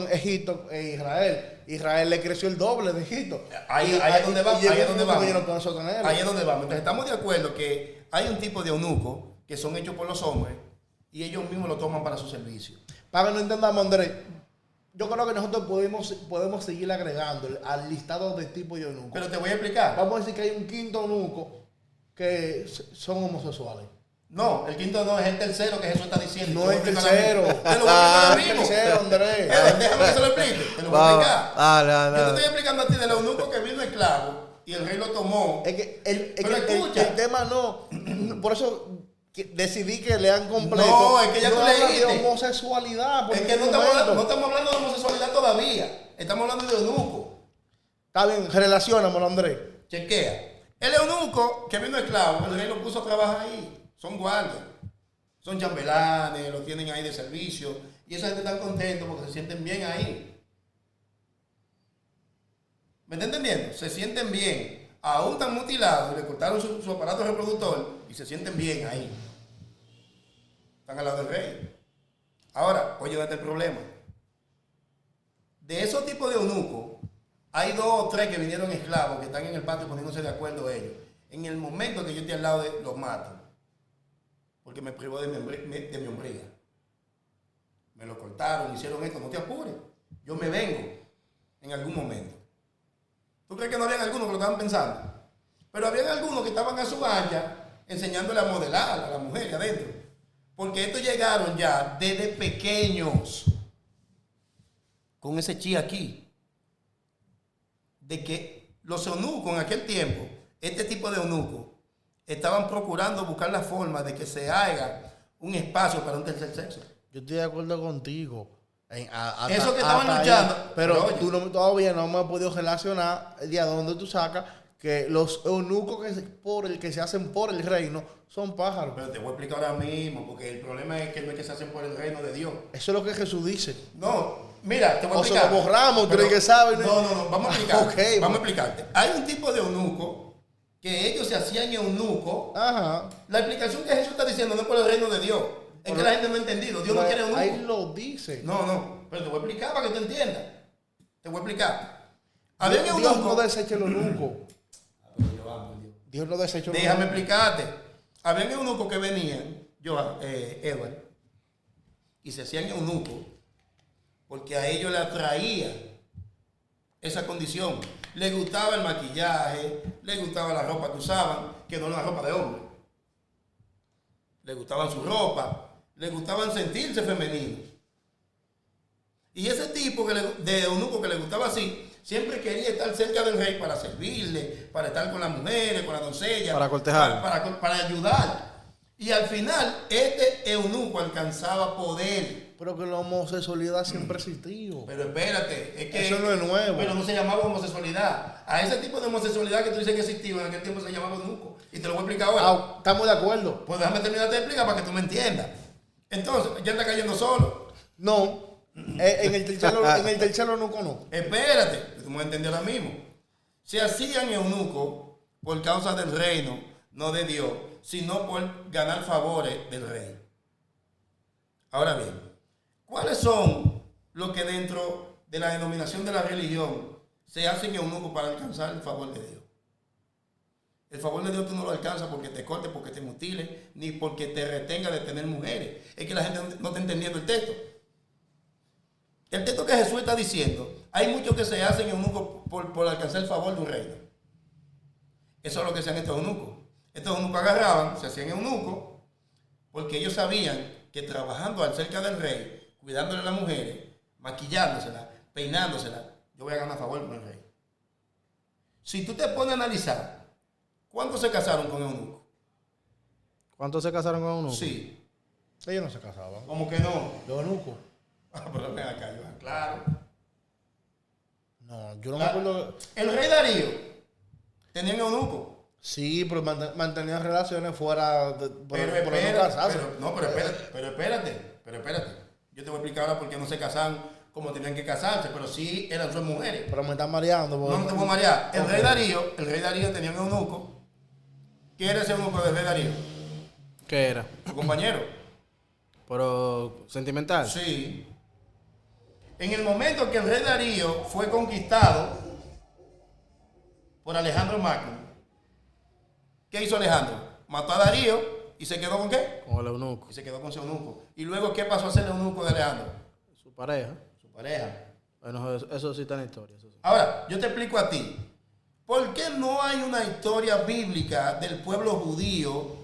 en Egipto e Israel. Israel le creció el doble de Egipto. Ahí es donde vamos. Ahí es donde vamos. Entonces estamos de acuerdo que hay un tipo de eunucos que son hechos por los hombres y ellos mismos lo toman para su servicio. Para que no entendamos, Andrés, yo creo que nosotros podemos seguir agregando al listado de tipos de eunucos. Pero te voy a explicar. Vamos a decir que hay un quinto eunuco que son homosexuales. No, el quinto no, es el tercero que Jesús está diciendo. No es el tercero. Te lo voy a explicar el tercero, Andrés. Déjame que se lo explique. Te lo voy a explicar. Yo te estoy explicando a ti del eunuco que vino esclavo y el rey lo tomó. Es que el tema no. Por eso decidí que lean completo. No, es que ya tú leíste. De homosexualidad. Es que no estamos hablando de homosexualidad todavía. Estamos hablando de eunuco. Está bien, relaciónamelo, Andrés. Chequea. El eunuco que vino esclavo, el rey lo puso a trabajar ahí. Son guardias, son chambelanes, lo tienen ahí de servicio. Y esa gente está contenta porque se sienten bien ahí. ¿Me está entendiendo? Se sienten bien. Aún están mutilados y le cortaron su aparato reproductor y se sienten bien ahí. Están al lado del rey. Ahora, oye, ¿dónde está el problema? De esos tipos de eunucos, hay 2 o 3 que vinieron esclavos que están en el patio poniéndose de acuerdo ellos. En el momento que yo esté al lado de los mato. Porque me privó de mi hombría. Me lo cortaron, hicieron esto, no te apures. Yo me vengo en algún momento. ¿Tú crees que no habían algunos que lo estaban pensando? Pero habían algunos que estaban a su ancha enseñándole a modelar a la mujer adentro. Porque estos llegaron ya desde pequeños con ese chi aquí. De que los eunucos en aquel tiempo, este tipo de eunucos, estaban procurando buscar la forma de que se haga un espacio para un tercer sexo. Yo estoy de acuerdo contigo. Eso que estaban luchando. Pero tú todavía no me has podido relacionar de a dónde tú sacas que los eunucos que se hacen por el reino son pájaros. Pero te voy a explicar ahora mismo, porque el problema es que no es que se hacen por el reino de Dios. Eso es lo que Jesús dice. No, mira, te voy a O se explicar. lo borramos, tú Pero- eres que sabe. No, vamos a explicar. Ok, Vamos a explicarte. Hay un tipo de eunuco que ellos se hacían eunuco. Ajá. La explicación que Jesús está diciendo no es por el reino de Dios. Es que la gente no ha entendido. Dios no quiere eunuco. Ahí lo dice. No, pero te voy a explicar para que tú entiendas. Te voy a explicar. Había un Dios no eunuco. desecha el eunuco. Dios no desecha el Déjame eunuco. explicarte. Había eunucos que venían, Edward, y se hacían eunucos porque a ellos le atraía esa condición. Les gustaba el maquillaje, les gustaba la ropa que usaban, que no era una ropa de hombre. Les gustaban su ropa, les gustaban sentirse femeninos. Y ese tipo de eunuco que le gustaba así, siempre quería estar cerca del rey para servirle, para estar con las mujeres, con las doncellas. Para cortejar. Para ayudar. Y al final, este eunuco alcanzaba poder. Pero que la homosexualidad siempre ha existido. Pero espérate, es que... Eso no es nuevo. Pero no se llamaba homosexualidad. A ese tipo de homosexualidad que tú dices que existía en aquel tiempo se llamaba eunuco. Y te lo voy a explicar ahora. Ah, estamos de acuerdo. Pues déjame terminar de explicar para que tú me entiendas. Entonces, ya está cayendo solo. No. En el tercer eunuco no. Espérate, que tú me entiendes ahora mismo. Se hacían eunucos por causa del reino, no de Dios, sino por ganar favores del rey. Ahora bien, ¿cuáles son los que dentro de la denominación de la religión se hacen eunucos para alcanzar el favor de Dios? El favor de Dios tú no lo alcanzas porque te corte, porque te mutile, ni porque te retenga de tener mujeres. Es que la gente no está entendiendo el texto. El texto que Jesús está diciendo, hay muchos que se hacen eunucos por alcanzar el favor de un reino. Eso es lo que hacían estos eunucos. Estos eunucos agarraban, se hacían eunucos, porque ellos sabían que trabajando al cerca del rey, cuidándole a las mujeres, maquillándoselas, peinándoselas, yo voy a ganar favor con el rey. Si tú te pones a analizar, ¿cuántos se casaron con eunucos? ¿Cuántos se casaron con uno? Sí. Ellos no se casaban. ¿Cómo que no? Los eunucos. Pero ven acá, Joan, claro. No, yo no me acuerdo. El rey Darío tenía un eunuco. Sí, pero mantenían relaciones fuera de, por Pero no casarse. espérate. Yo te voy a explicar ahora por qué no se casaban como tenían que casarse, pero sí eran sus mujeres. Pero me están mareando. No te voy a marear. El rey Darío tenía un eunuco. ¿Qué era ese eunuco del rey Darío? ¿Qué era? Su compañero. ¿Pero sentimental? Sí. En el momento que el rey Darío fue conquistado por Alejandro Magno, ¿qué hizo Alejandro? Mató a Darío y se quedó con qué? Con el eunuco. Y se quedó con su eunuco. Y luego, ¿qué pasó a ser el eunuco de Alejandro? Su pareja. Su pareja. Bueno, eso sí está en la historia. Eso sí. Ahora, yo te explico a ti. ¿Por qué no hay una historia bíblica del pueblo judío,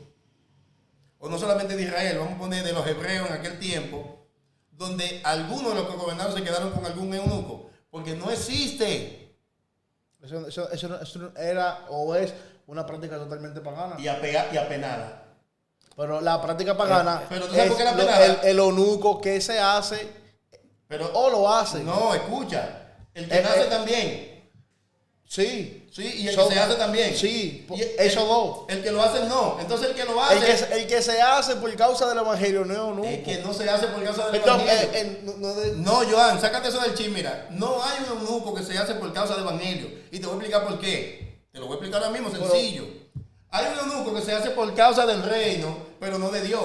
o no solamente de Israel, vamos a poner de los hebreos en aquel tiempo, donde algunos de los que gobernaron se quedaron con algún eunuco? Porque no existe. Eso era o es una práctica totalmente pagana. Y apenada. Pero la práctica pagana pero ¿tú sabes por qué la es penada? el eunuco que se hace Pero, o lo hace. no, escucha. El que nace también. Sí. Sí, y el que se hace también. Sí, Y esos dos. El que lo hace no. Entonces el que lo hace El que se hace por causa del evangelio no es eunuco. es que no se hace por causa del Perdón, evangelio. no No, Joan, sácate eso del chisme, mira. No hay un eunuco que se hace por causa del evangelio. Y te voy a explicar por qué. Te lo voy a explicar ahora mismo, sencillo. Hay un eunuco que se hace por causa del reino, pero no de Dios.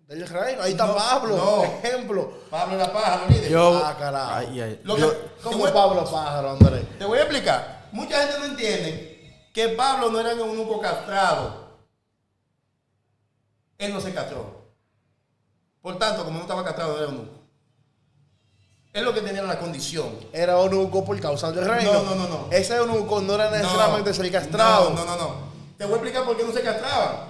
del reino. Ahí está No, Pablo, no. ejemplo. Pablo era pájaro, líder. Carajo. Lo que- ¿Cómo te es voy- Pablo Pájaro, Andrés? Te voy a explicar. Mucha gente no entiende que Pablo no era un eunuco castrado. Él no se castró. Por tanto, como no estaba castrado, era eunuco. Él lo que tenía era la condición. Era eunuco por causa del reino. No. Ese eunuco no era necesariamente ser castrado. No. Te voy a explicar por qué no se castraba.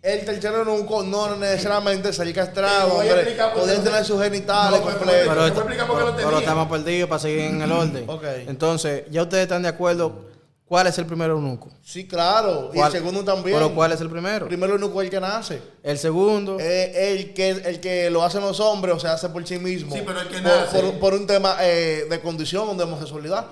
El tercer eunuco no era necesariamente ser Te castrado, voy a Andrés. explicar por qué Podían no se- tener sus genitales No, pero- completos. Te voy a explicar por qué lo tenía. estamos perdidos para seguir en el orden. Ok. Entonces, ¿ya ustedes están de acuerdo cuál es el primer eunuco? Sí, claro. Y el ¿Cuál- segundo también. ¿Pero cuál es el primero? El primero eunuco es el que nace. El segundo. El que lo hacen los hombres o se hace por sí mismo. Sí, pero el que Por- nace. por un tema de condición, de homosexualidad.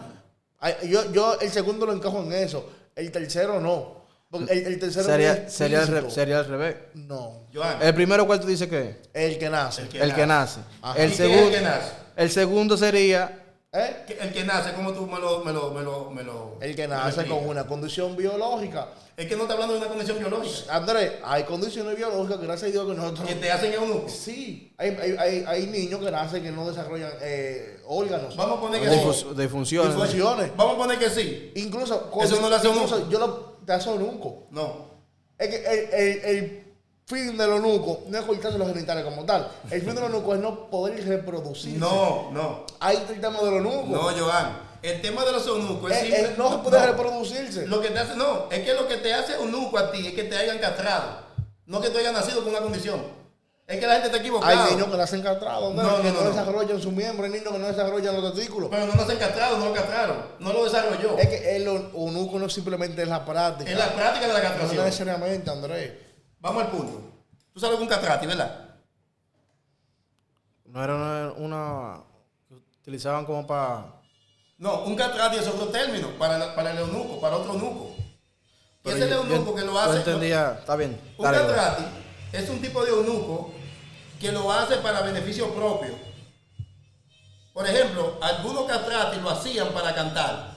Yo el segundo lo encajo en eso. El tercero no. Porque el tercero Sería al revés. No. Joan, El primero, ¿cuál tú dices que es? El que nace. El que nace. Ajá. El ¿Y qué es segundo, el que nace? el segundo sería El que nace, como tú me lo El que me lo nace explicas? con una condición biológica. Es que no está hablando de una condición biológica. Andrés, hay condiciones biológicas que gracias a Dios que nosotros... Que te hacen eunuco. Sí, hay niños que nacen que no desarrollan órganos. Vamos a poner que de, sí. de funciones. Funciones. Vamos a poner que sí. Incluso... Eso no le hace incluso yo te hace eunuco. No. Es que el fin del eunuco no es cortarse los genitales como tal. El fin del eunuco es no poder reproducirse. No. Ahí está el tema del eunuco. No, Joan. El tema de los eunucos es Él no puede reproducirse. Lo que te hace, no, es que lo que te hace eunuco a ti es que te hayan castrado. No que tú hayas nacido con una condición. Es que la gente está equivocada. Hay niños que nacen castrados, que no desarrollan su miembro, hay niños que no desarrollan los testículos. Pero no nacen castrados, no lo castraron. No lo desarrolló. Es que el eunuco no simplemente es la práctica. Es la práctica de la No castración. necesariamente, Andrés. Vamos al punto. Tú sabes un castrati, ¿verdad? No era una que utilizaban como para... No, un castrati es otro término para el eunuco, para otro eunuco. Y es el eunuco que lo hace. Yo entendía, está bien. Un Dale, castrati es un tipo de eunuco que lo hace para beneficio propio. Por ejemplo, algunos castrati lo hacían para cantar.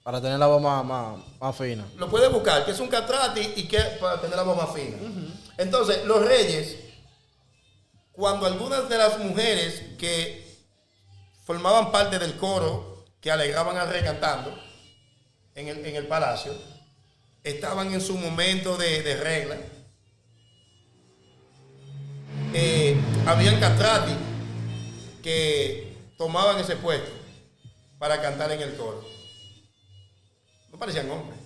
para tener la voz más fina. Lo puedes buscar, que es un castrati y que para tener la voz más fina. Entonces, los reyes, cuando algunas de las mujeres que formaban parte del coro que alegraban al rey cantando en el palacio, estaban en su momento de regla, habían castrati que tomaban ese puesto para cantar en el coro. No parecían hombres,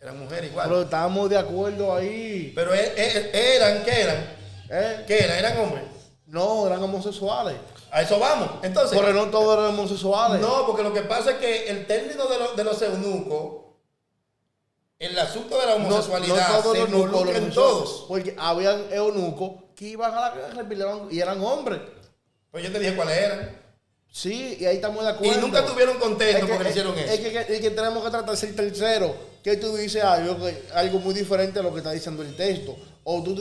eran mujeres igual. Pero estábamos de acuerdo ahí. Pero eran, ¿qué eran? ¿Qué eran? ¿Eran hombres? No, eran homosexuales. A eso vamos. Entonces, Pero no todos eran homosexuales. no, porque lo que pasa es que el término de los eunucos, el asunto de la homosexualidad, todos se los eunucos, involucra en todos. Porque habían eunucos que iban a la guerra y eran hombres. Pues yo te dije cuáles eran. Sí, y ahí estamos de Y acuerdo. nunca estuvieron contentos porque le es- hicieron eso. es que tenemos que tratar de ser tercero. Que tú dices algo muy diferente a lo que está diciendo el texto. O tú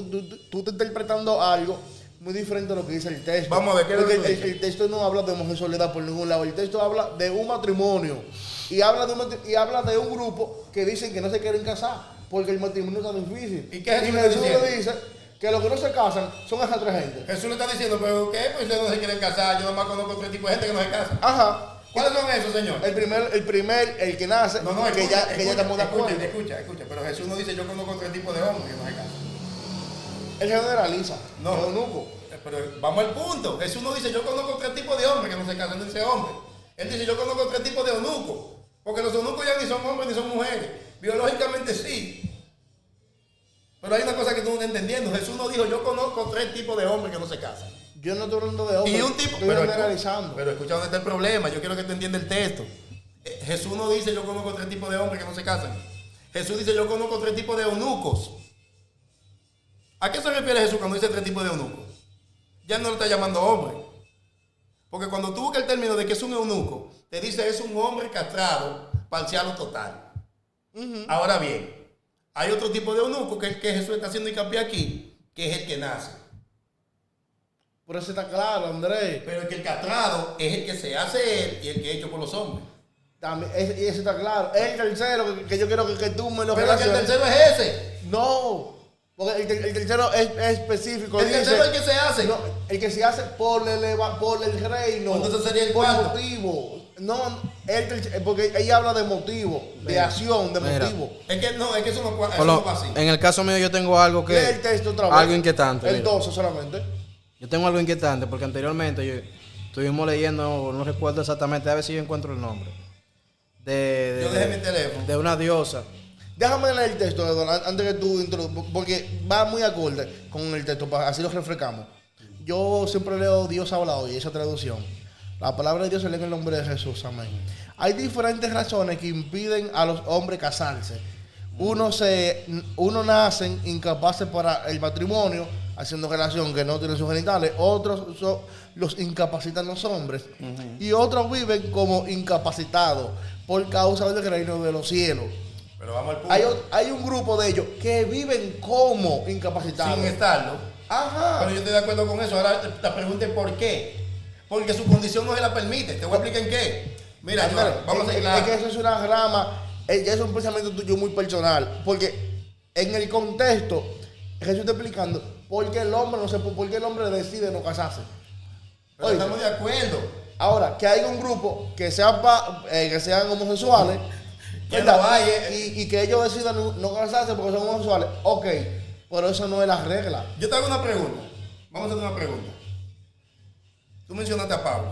estás interpretando algo muy diferente a lo que dice el texto. Vamos a ver, ¿qué es lo Porque que tú dices? el texto no habla de homosexualidad por ningún lado. El texto habla de un matrimonio. Y habla de un grupo que dicen que no se quieren casar. Porque el matrimonio está difícil. ¿Y qué Jesús Jesús está le dice que los que no se casan son esas tres gente. Jesús le está diciendo, pero ¿qué? Pues ustedes no se quieren casar. Yo nomás conozco tres tipos de gente que no se casa. Ajá. ¿Cuáles son esos, señor? El que nace, No, que ya estamos de acuerdo. Escucha. Pero Jesús no dice, yo conozco tres tipos de hombres que no se casan. Él generaliza. No. Es eunuco. Pero vamos al punto. Jesús no dice, yo conozco tres tipos de hombres que no se casan, no dice hombre. Él dice, yo conozco tres tipos de eunucos. Porque los eunucos ya ni son hombres ni son mujeres. Biológicamente sí. Pero hay una cosa que tú no estás entendiendo. Jesús no dijo, yo conozco tres tipos de hombres que no se casan. Yo no estoy hablando de hombres. Y un tipo, estoy generalizando. pero escucha dónde está el problema. Yo quiero que tú entiendas el texto. Jesús no dice, yo conozco tres tipos de hombres que no se casan. Jesús dice, yo conozco tres tipos de eunucos. ¿A qué se refiere Jesús cuando dice tres tipos de eunucos? Ya no lo está llamando hombre. Porque cuando tú buscas el término de que es un eunuco, te dice es un hombre castrado, parcial o total. Ahora bien, hay otro tipo de eunuco que Jesús está haciendo hincapié aquí, que es el que nace. Por eso está claro, Andrés. Pero el que el castrado es el que se hace él y el que es hecho por los hombres. También, y eso está claro. El tercero, que yo quiero que tú me lo Pero que el relaciones. tercero es ese. No. Porque el tercero es específico. El dice, tercero es el que se hace. No, el que se hace por el reino. Entonces sería el por cuarto. motivo. No, porque ella habla de motivo, de acción, de Mira. motivo. Es que eso no Por lo- va así. en el caso mío yo tengo algo Lee el texto otra vez. algo inquietante. El mira. 12 solamente. Yo tengo algo inquietante porque anteriormente estuvimos leyendo, no recuerdo exactamente, a ver si yo encuentro el nombre. Yo dejé mi teléfono. De una diosa. Déjame leer el texto, Eduardo, antes que tú introduzcas, porque va muy acorde con el texto, así lo refrescamos. Yo siempre leo Dios habla hoy, esa traducción. La palabra de Dios se lee en el nombre de Jesús, amén. Hay diferentes razones que impiden a los hombres casarse. Uno nacen incapaces para el matrimonio, haciendo relación que no tienen sus genitales. Otros los incapacitan los hombres. Y otros viven como incapacitados por causa del reino de los cielos. Pero vamos al punto. Hay un grupo de ellos que viven como incapacitados. Sin estarlo. Ajá. Pero yo estoy de acuerdo con eso. Ahora la pregunta es ¿por qué? Porque su condición no se la permite. Te voy a explicar en qué. Mira, Andrés, vamos a seguir. es que eso es una rama, ya es un pensamiento tuyo muy personal. Porque en el contexto, Jesús está explicando por qué el hombre decide no casarse. Pero estamos de acuerdo. Ahora, que hay un grupo que sean homosexuales, Que ¿verdad? no vaya. y que ellos decidan no casarse porque son homosexuales. Ok, pero eso no es la regla. Yo te hago una pregunta. Vamos a hacer una pregunta. Tú mencionaste a Pablo.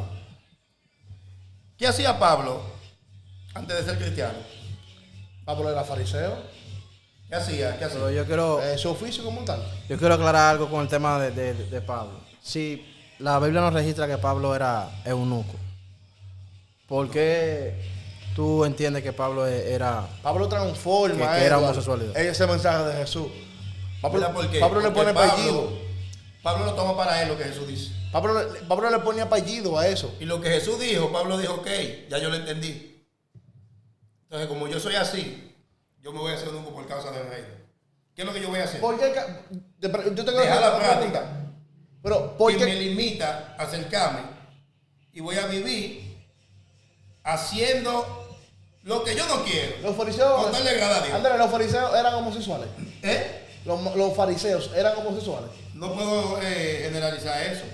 ¿Qué hacía Pablo antes de ser cristiano? Pablo era fariseo, ¿Qué hacía? Pero yo quiero, su oficio como tal. yo quiero aclarar algo con el tema de Pablo. Si la Biblia nos registra que Pablo era eunuco, ¿por qué tú entiendes que Pablo era... Pablo transforma Que era homosexualidad. ese mensaje de Jesús. Mira, ¿por qué? Pablo le Porque pone apellido. Pablo lo toma para él lo que Jesús dice. Pablo le pone apellido a eso. Y lo que Jesús dijo, Pablo dijo, ok, ya yo lo entendí. Entonces, como yo soy así, yo me voy a hacer eunuco por causa del reino. ¿Qué es lo que yo voy a hacer? ¿Por qué? Yo te quiero Dejar hacer la una práctica. pregunta. Pero, ¿por Que me qué? limita a acercarme y voy a vivir haciendo lo que yo no quiero. Los fariseos. Con tal de agradar a Dios. Andrés, los fariseos eran homosexuales. ¿Eh? Los fariseos eran homosexuales. No puedo generalizar eso.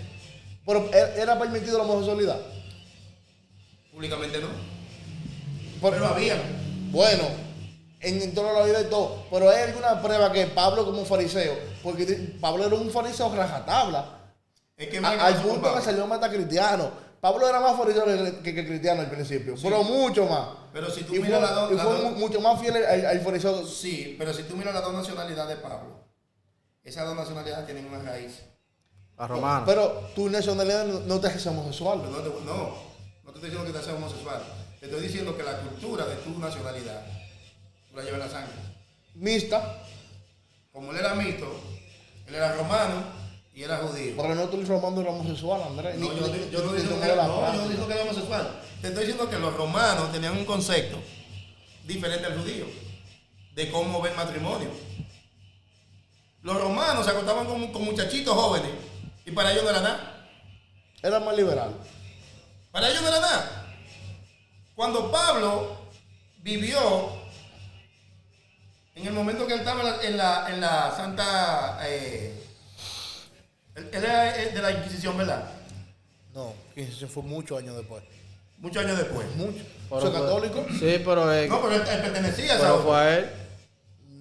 Pero era permitido la homosexualidad. Públicamente no. Por- Pero había. Bueno, en toda la vida y todo. Pero hay alguna prueba que Pablo como fariseo, porque Pablo era un fariseo rajatabla. Es que Al punto que salió más cristiano. Pablo era más fariseo que cristiano al principio, Sí. pero mucho más. Pero si tú Y miras fue mucho más fiel al fariseo. Sí, pero si tú miras las dos nacionalidades de Pablo, esas dos nacionalidades tienen una raíz. La romana? Pero tu nacionalidad no te hace homosexual. Pero no te estoy diciendo que te seas homosexual. Te estoy diciendo que la cultura de tu nacionalidad, tú la llevas en la sangre. Mixta, Como él era mixto, él era romano y era judío. porque no estoy formando un homosexual, Andrés. No, yo no ni digo tomé la no práctica. digo que era homosexual. Te estoy diciendo que los romanos tenían un concepto diferente al judío de cómo ver matrimonio. Los romanos se acostaban con muchachitos jóvenes y para ellos no era nada. Era más liberal. Para ellos no era nada. Cuando Pablo vivió en el momento que él estaba en la Santa... él era de la Inquisición, ¿verdad? No, que eso fue muchos años después. Muchos años después. Mucho. Pero ¿Soy fue- católico? Sí, pero... No, pero él pertenecía a esa pero orden. fue a él.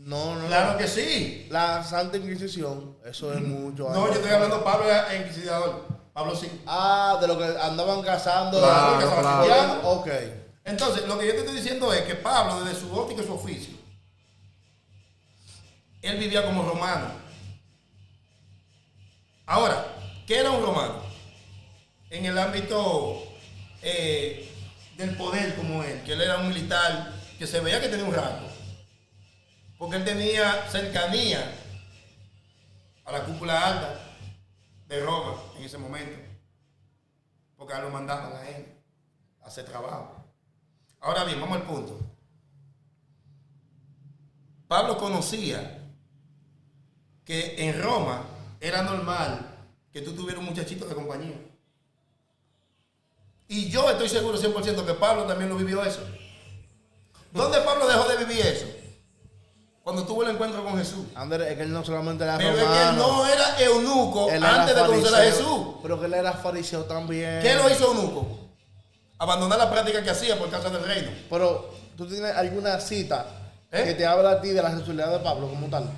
No. Claro que sí. La Santa Inquisición, eso es mucho. No, yo estoy hablando, Pablo era inquisidor. Pablo sí. Ah, de lo que andaban cazando. Claro, que claro. ya, ok. Entonces, lo que yo te estoy diciendo es que Pablo, desde su óptica y su oficio, él vivía como romano. Ahora, ¿qué era un romano? En el ámbito del poder como él, que él era un militar, que se veía que tenía un rango. Porque él tenía cercanía a la cúpula alta de Roma en ese momento. Porque a él lo mandaban a él a hacer trabajo. Ahora bien, vamos al punto. Pablo conocía que en Roma era normal que tú tuvieras un muchachito de compañía. Y yo estoy seguro 100% que Pablo también lo vivió eso. ¿Dónde Pablo dejó de vivir eso? Cuando tuvo el encuentro con Jesús. Andrés, es que él no solamente era Pero es romano. que él no era eunuco Él era antes de conocer a fariseo, Jesús. Pero que él era fariseo también. ¿Qué lo hizo eunuco? Abandonar la práctica que hacía por causa del reino. Pero tú tienes alguna cita ¿Eh? que te habla a ti de la sexualidad de Pablo como tal.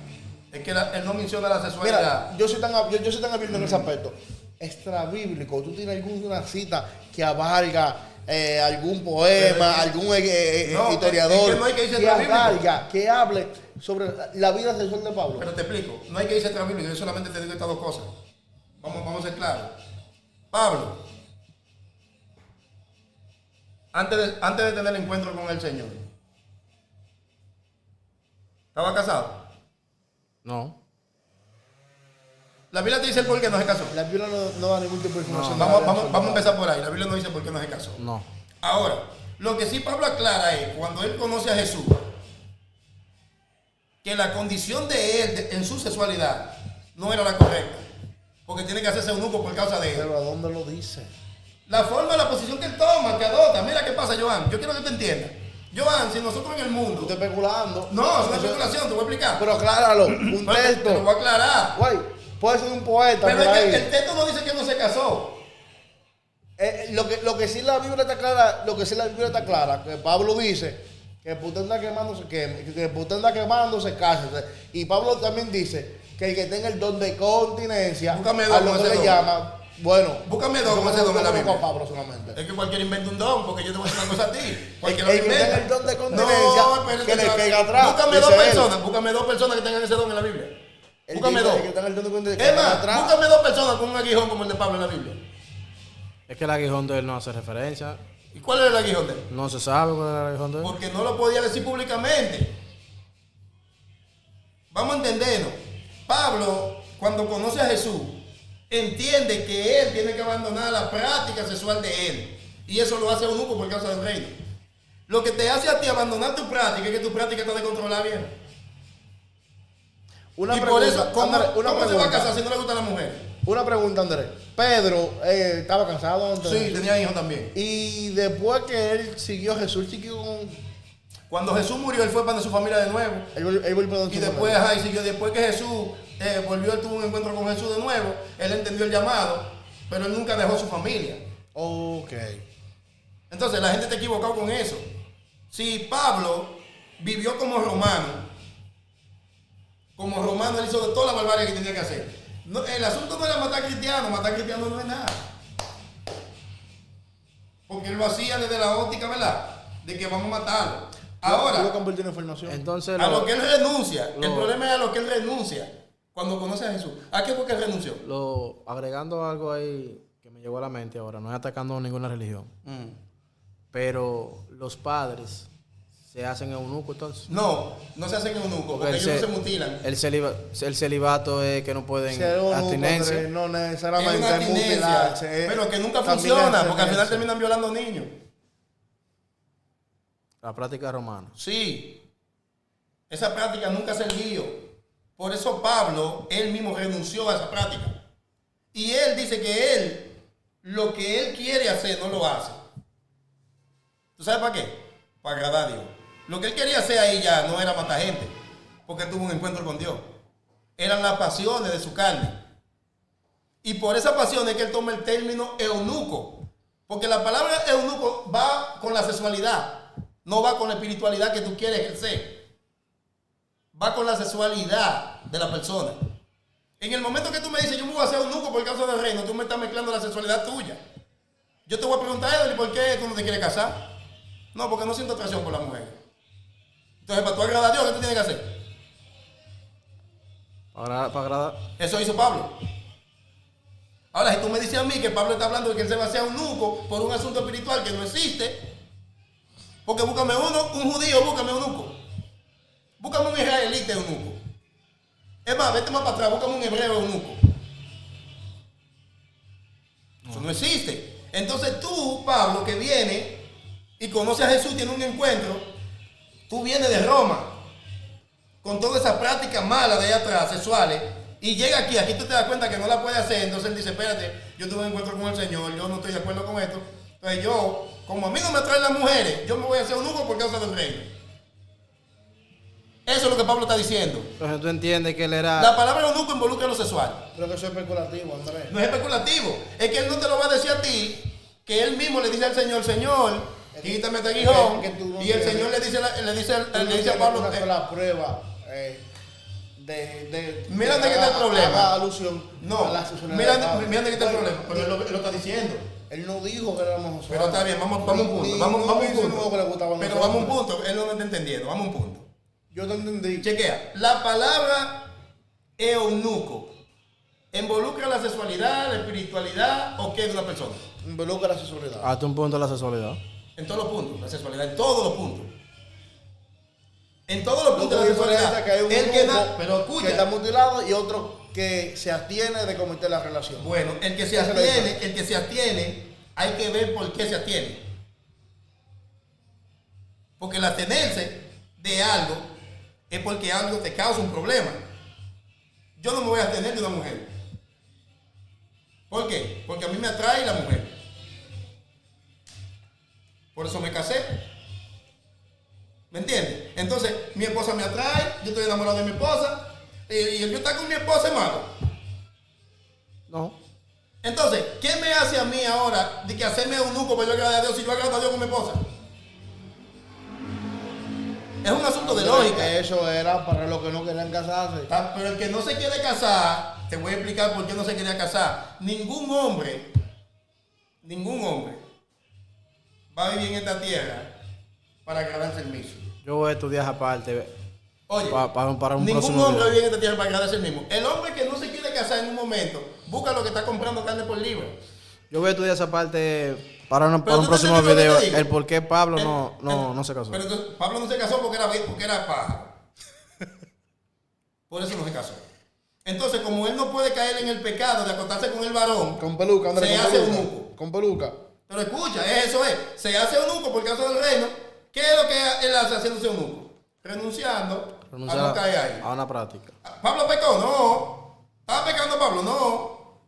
Es que él no menciona la sexualidad. Mira, yo soy tan abierto en ese aspecto. Extra bíblico, tú tienes alguna cita que abarca algún poema, algún no, historiador es que no hay que irse extra bíblico. abarca, que hable sobre la vida sexual de Pablo. Pero te explico, no hay que irse atrás bíblico, yo solamente te digo estas dos cosas. Vamos a ser claros. Pablo, antes de tener el encuentro con el Señor, ¿estaba casado? No. La Biblia te dice el por qué no se casó. La Biblia no da ningún tipo de información. Vamos a empezar por ahí. La Biblia no dice por qué no se casó. No. Ahora, Lo que sí Pablo aclara es, cuando él conoce a Jesús, que la condición de él en su sexualidad no era la correcta, porque tiene que hacerse eunuco por causa de él. Pero ¿a dónde lo dice? La forma, la posición que él toma, que adopta. Mira qué pasa, Joan. Yo quiero que te entiendas. Joan, si nosotros en el Tú mundo... estás especulando. No, es una especulación, te voy a explicar. Pero acláralo. Un Te texto. lo voy a aclarar. Güey, puede ser un poeta. Pero por es ahí. que el texto no dice que no se casó. Lo que sí la Biblia está clara, que Pablo dice que usted anda quemándose, que usted anda quemándose, cállese. Y Pablo también dice que el que tenga el don de continencia, Búscame a dos lo con que ese le don. llama, bueno, Búscame dos yo con ese don en la conozco Biblia. a Pablo solamente. Es que cualquiera inventa un don, porque yo te voy a decir una cosa a ti. El Cualquiera que lo tenga inventa. el don de continencia, espérate, que le Joan. caiga atrás. Búscame dice dos él. personas, búscame dos personas que tengan ese don en la Biblia. El Búscame que dos. tenga el don de continencia, que Es caiga más, atrás. búscame dos personas con un aguijón como el de Pablo en la Biblia. Es que el aguijón de él no hace referencia. ¿Y cuál era el aguijón de él? No se sabe cuál es el aguijón de él. Porque no lo podía decir públicamente. Vamos a entendernos. Pablo, cuando conoce a Jesús, entiende que él tiene que abandonar la práctica sexual de él. Y eso lo hace eunuco por causa del reino. Lo que te hace a ti abandonar tu práctica es que tu práctica está descontrolada bien. Una Y por pregunta, eso, ¿cómo, Andrés, una ¿cómo se va a pregunta. casar si no le gustan las mujeres? Una pregunta, Andrés. Pedro estaba cansado antes. Sí, tenía hijos también. Y después que él siguió a Jesús, siguió con. Cuando Jesús murió, él fue para su familia de nuevo. Él volvió donde Y su después, familia. ajá, y siguió. Después que Jesús volvió, él tuvo un encuentro con Jesús de nuevo. Él entendió el llamado, pero él nunca dejó su familia. Ok. Entonces, la gente está equivocada con eso. Si Pablo vivió como romano él hizo de toda la barbarie que tenía que hacer. No, el asunto no era matar cristianos no es nada. Porque él lo hacía desde la óptica, ¿verdad? De que vamos a matarlo. Lo Ahora, convirtió en información. Entonces, a lo que él renuncia, el lo- problema es a lo que él renuncia cuando conoce a Jesús. ¿A qué fue que él renunció? agregando algo ahí que me llegó a la mente ahora, no es atacando ninguna religión, pero los padres se hacen eunuco entonces. No se hacen eunucos, porque ellos no se mutilan. El celibato es que no pueden Ser eunuco, abstinencia. Andrés, no Es necesariamente una es abstinencia, mutilarse, pero que nunca también funciona, es porque al final abstinencia. terminan violando niños. La práctica romana. Sí, esa práctica nunca ha servido. Por eso Pablo, él mismo renunció a esa práctica. Y él dice que él, lo que él quiere hacer, no lo hace. ¿Tú sabes para qué? Para agradar a Dios. Lo que él quería hacer ahí ya no era matar gente, porque él tuvo un encuentro con Dios. Eran las pasiones de su carne. Y por esa pasión es que él toma el término eunuco. Porque la palabra eunuco va con la sexualidad, no va con la espiritualidad que tú quieres ejercer. Va con la sexualidad de la persona. En el momento que tú me dices, yo me voy a hacer eunuco por causa del reino, tú me estás mezclando la sexualidad tuya. Yo te voy a preguntar, Edwin, ¿por qué tú no te quieres casar? No, porque no siento atracción por la mujer. Entonces, para tú agradar a Dios, ¿qué tú tienes que hacer? Para agradar. Eso hizo Pablo. Ahora, si tú me dices a mí que Pablo está hablando de que él se va a hacer eunuco por un asunto espiritual que no existe, porque búscame uno, un judío, búscame eunuco. Búscame un israelita eunuco. Es más, vete más para atrás, búscame un hebreo eunuco. Eso no existe. Entonces tú, Pablo, que viene y conoce a Jesús, tiene un encuentro, tú vienes de Roma con todas esas prácticas malas de allá atrás, sexuales, y llega aquí tú te das cuenta que no la puede hacer, entonces él dice, espérate, yo tuve un encuentro con el Señor, yo no estoy de acuerdo con esto, entonces yo, como a mí no me atraen las mujeres, yo me voy a hacer eunuco por causa del reino. Eso es lo que Pablo está diciendo. Entonces tú entiendes que él era... La palabra eunuco involucra lo sexual. Creo que eso es especulativo, Andrés. No es especulativo, es que él no te lo va a decir a ti, que él mismo le dice al Señor, Señor, quítame este aguijón, que tú no y el tienes- Señor le dice a Tú Pablo, no tienes una sola prueba de Mira dónde está el problema. haga alusión no, a la sexualidad mira de Pablo. dónde está el Oye, problema, pero él lo está diciendo. Él no dijo que éramos homosexuales. Pero está bien, vamos a un punto, vamos a un insinuó que le gustaban punto. Pero los vamos a un hombres. punto, él no me está entendiendo, vamos a un punto. Yo te entendí. Chequea, la palabra eunuco involucra la sexualidad, la espiritualidad o qué de una persona. Involucra la sexualidad. Hasta un punto de la sexualidad. En todos los puntos, la sexualidad, en todos los puntos. En todos los Lo puntos que de la diferencia sexualidad. es que hay un El que grupo pero que está escucha, mutilado y otro que se abstiene de cometer la relación. bueno, el que se Esa es la abstiene, diferencia. hay que ver por qué se abstiene. Porque el abstenerse de algo es porque algo te causa un problema. Yo no me voy a abstener de una mujer. ¿Por qué? Porque a mí me atrae la mujer. Por eso me casé. ¿Me entiendes? Entonces, mi esposa me atrae, yo estoy enamorado de mi esposa, y el yo estar con mi esposa es malo. No. Entonces, ¿qué me hace a mí ahora de que hacerme eunuco para yo agradar a Dios si yo agrado a Dios con mi esposa? Es un asunto de lógica. Eso era para los que no querían casarse. Pero el que no se quiere casar, te voy a explicar por qué no se quería casar. Ningún hombre va a vivir en esta tierra para agradarse el mismo. Yo voy a estudiar aparte. Oye, para un ningún próximo hombre video. vive en esta tierra para agradarse el mismo. El hombre que no se quiere casar en un momento, busca lo que está comprando carne por libra. Yo voy a estudiar esa parte para un Pero tú próximo entiendes lo que video. te digo. El por qué Pablo no se casó. Pero entonces, Pablo no se casó porque era pájaro. Por eso no se casó. Entonces, como él no puede caer en el pecado de acostarse con el varón, Con peluca, Andrés. se con hace peluca. eunuco. Con peluca. Pero escucha, eso es. Se hace eunuco por causa del reino. ¿Qué es lo que él hace haciéndose eunuco? Renunciando a no caer ahí. A una práctica. ¿Pablo pecó? No. ¿Estaba pecando Pablo? No.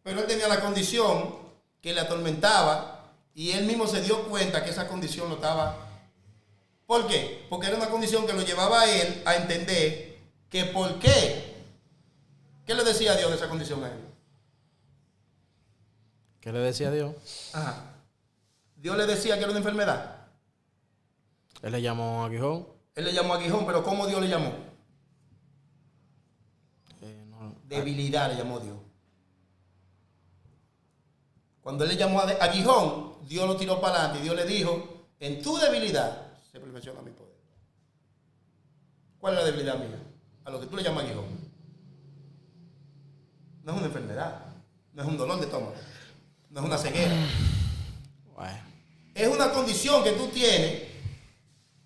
Pero él tenía la condición que le atormentaba y él mismo se dio cuenta que esa condición lo estaba... ¿Por qué? Porque era una condición que lo llevaba a él a entender que por qué. ¿Qué le decía a Dios de esa condición a él? ¿Qué le decía a Dios? Ajá. Dios le decía que era una enfermedad. Él le llamó a Aguijón. Él le llamó aguijón, pero ¿cómo Dios le llamó? No. Debilidad le llamó Dios. Cuando él le llamó a aguijón, Dios lo tiró para adelante y Dios le dijo, en tu debilidad se perfecciona mi poder. ¿Cuál es la debilidad mía? A lo que tú le llamas aguijón. No es una enfermedad, no es un dolor de estómago, no es una ceguera. Bueno. Es una condición que tú tienes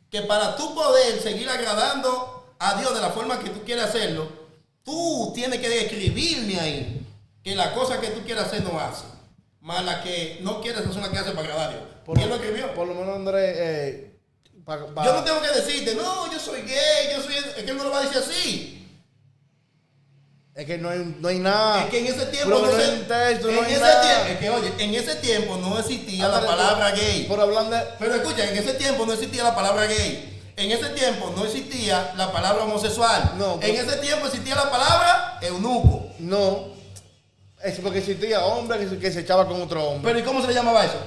que para tú poder seguir agradando a Dios de la forma que tú quieres hacerlo, tú tienes que describirme ahí que la cosa que tú quieres hacer no hace. Más la que no quieres hacer una que hace para agradar a Dios. ¿Quién lo escribió? Por lo menos, Andrés, Yo no tengo que decirte, no, yo soy gay, yo soy... Es que él no lo va a decir así. es que no hay nada. Es que en ese tiempo Pero no no se... hay un texto, en no hay ese nada. tiempo, es que oye, en ese tiempo no existía la Andrés, palabra gay. Por hablar de... Pero escucha, en ese tiempo no existía la palabra gay. En ese tiempo no existía la palabra homosexual. No, en ese tiempo existía la palabra eunuco. No. Es porque existía hombre que se echaba con otro hombre. Pero ¿y cómo se le llamaba eso?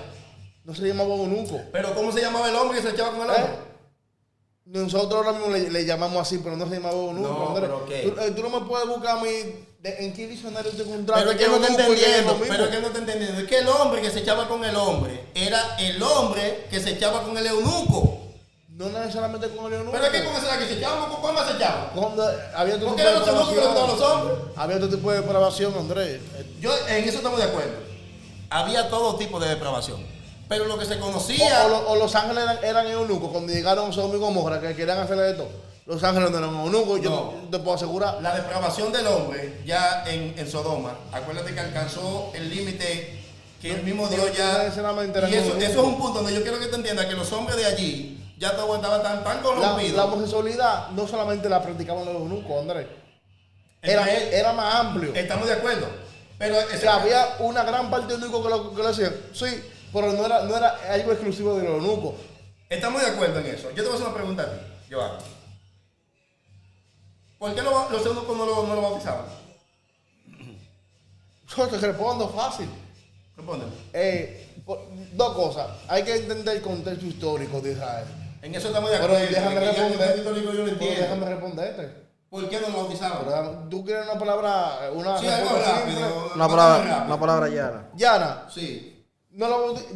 No se llamaba eunuco. Pero ¿cómo se llamaba el hombre que se echaba con el hombre? Nosotros ahora mismo le llamamos así, pero no se llamaba eunuco. No, Andrés. pero ¿qué? Tú no me puedes buscar a mí en qué diccionario te encontraste. Pero es que no te eunuco y que es entendiendo. lo mismo. Pero es que no te entendiendo. Es que el hombre que se echaba con el hombre era el hombre que se echaba con el eunuco. No necesariamente con el eunuco. Pero es que con esa era que se echaba, ¿cómo más se echaba? Cuando había otro ¿Por tipo qué de eran los eunucos que le gustaban los hombres? Había otro tipo de depravación, Andrés. Yo en eso estamos de acuerdo. Había todo tipo de depravación. Pero lo que se conocía. O los ángeles eran eunucos. Cuando llegaron Sodoma y Gomorra, que querían hacerle esto. Los ángeles no eran eunucos. Yo te puedo asegurar. La depravación del hombre ya en Sodoma, acuérdate que alcanzó el límite que el mismo Dios ya... Y eso es un punto donde yo quiero que te entiendas que los hombres de allí ya todo estaban tan corrompidos. La homosexualidad no solamente la practicaban los eunucos, Andrés. Entonces, Era más amplio. estamos de acuerdo. Pero O sea, había una gran parte de eunucos que lo hacían. Sí, pero no era algo exclusivo de los eunucos. estamos de acuerdo en eso. Yo te voy a hacer una pregunta a ti, Joan. ¿Por qué los eunucos no lo bautizaban? Yo te respondo fácil. Respóndeme. Dos cosas. Hay que entender el contexto histórico de Israel. En eso estamos de Pero acuerdo. déjame responder. Yo lo Pero entiendo. déjame responderte. ¿Por qué no lo bautizaban? Pero tú quieres una palabra, una Sí, algo respuesta rápido. simple. Una palabra llana. Yana, Sí.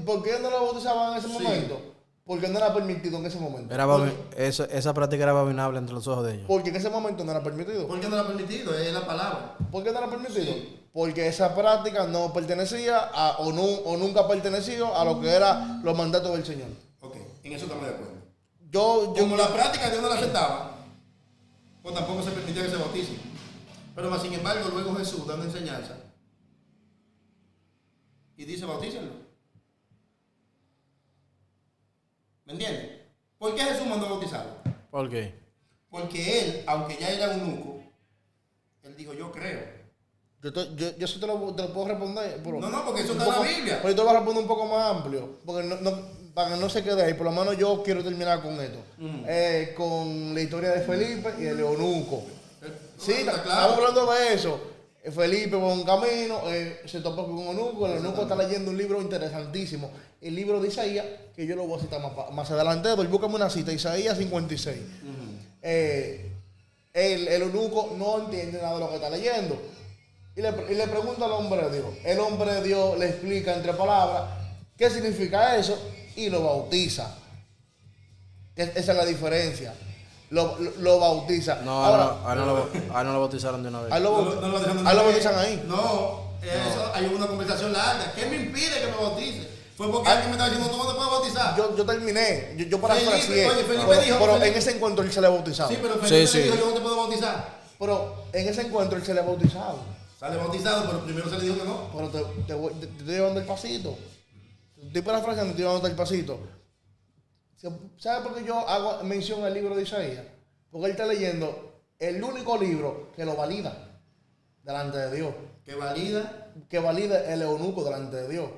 ¿por qué no la bautizaban en ese Sí. momento? Porque no era permitido en ese momento. Esa práctica era abominable entre los ojos de ellos. Porque en ese momento no era permitido. ¿Por qué no lo ha permitido? Es la palabra. ¿Por qué no era permitido? Sí. Porque esa práctica no pertenecía o nunca perteneció a lo que eran los mandatos del Señor. Ok, en eso estamos de acuerdo. Yo Como la práctica Dios no la aceptaba, pues tampoco se permitió que se bautice. Pero más sin embargo, luego Jesús dando enseñanza y dice, bautícenlo. ¿Me ¿Me entiendes? ¿Por qué Jesús mandó a bautizarlo? ¿Por qué? Porque él, aunque ya era eunuco, él dijo, yo creo. Yo sí te lo puedo responder. Pero No, porque eso un está en poco- la Biblia. Pero yo te voy a responder un poco más amplio. Porque para que no se quede ahí. Por lo menos yo quiero terminar con esto. Con la historia de Felipe y el eunuco. Sí, Está estamos hablando de eso. Felipe va un camino, se topa con un eunuco. El eunuco está leyendo un libro interesantísimo. El libro de Isaías, que yo lo voy a citar más adelante. Búscame una cita, Isaías 56. El eunuco no entiende nada de lo que está leyendo. Y le pregunta al hombre de Dios. El hombre de Dios le explica entre palabras qué significa eso y lo bautiza. Esa es la diferencia. Lo bautiza. No, Ahora, no lo bautizaron de una vez. a él lo bautizan ahí. No, eso hay una conversación larga. ¿Qué me impide que me bautice? Fue porque alguien me estaba diciendo, tú no te puedes bautizar. Yo terminé. Yo parafraseé. Oye, Felipe Pero, dijo, pero Felipe- en ese encuentro él se le ha bautizado. Sí, pero Felipe Sí. dijo, yo no te puedo bautizar. Pero en ese encuentro él se le ha bautizado. Sale bautizado, pero primero se le dijo que no. Pero te estoy llevando el pasito. Estoy parafraseando, te estoy llevando el pasito. ¿Sabes por qué yo hago mención al libro de Isaías? Porque él está leyendo el único libro que lo valida delante de Dios. Que valida. Que valida el eunuco delante de Dios.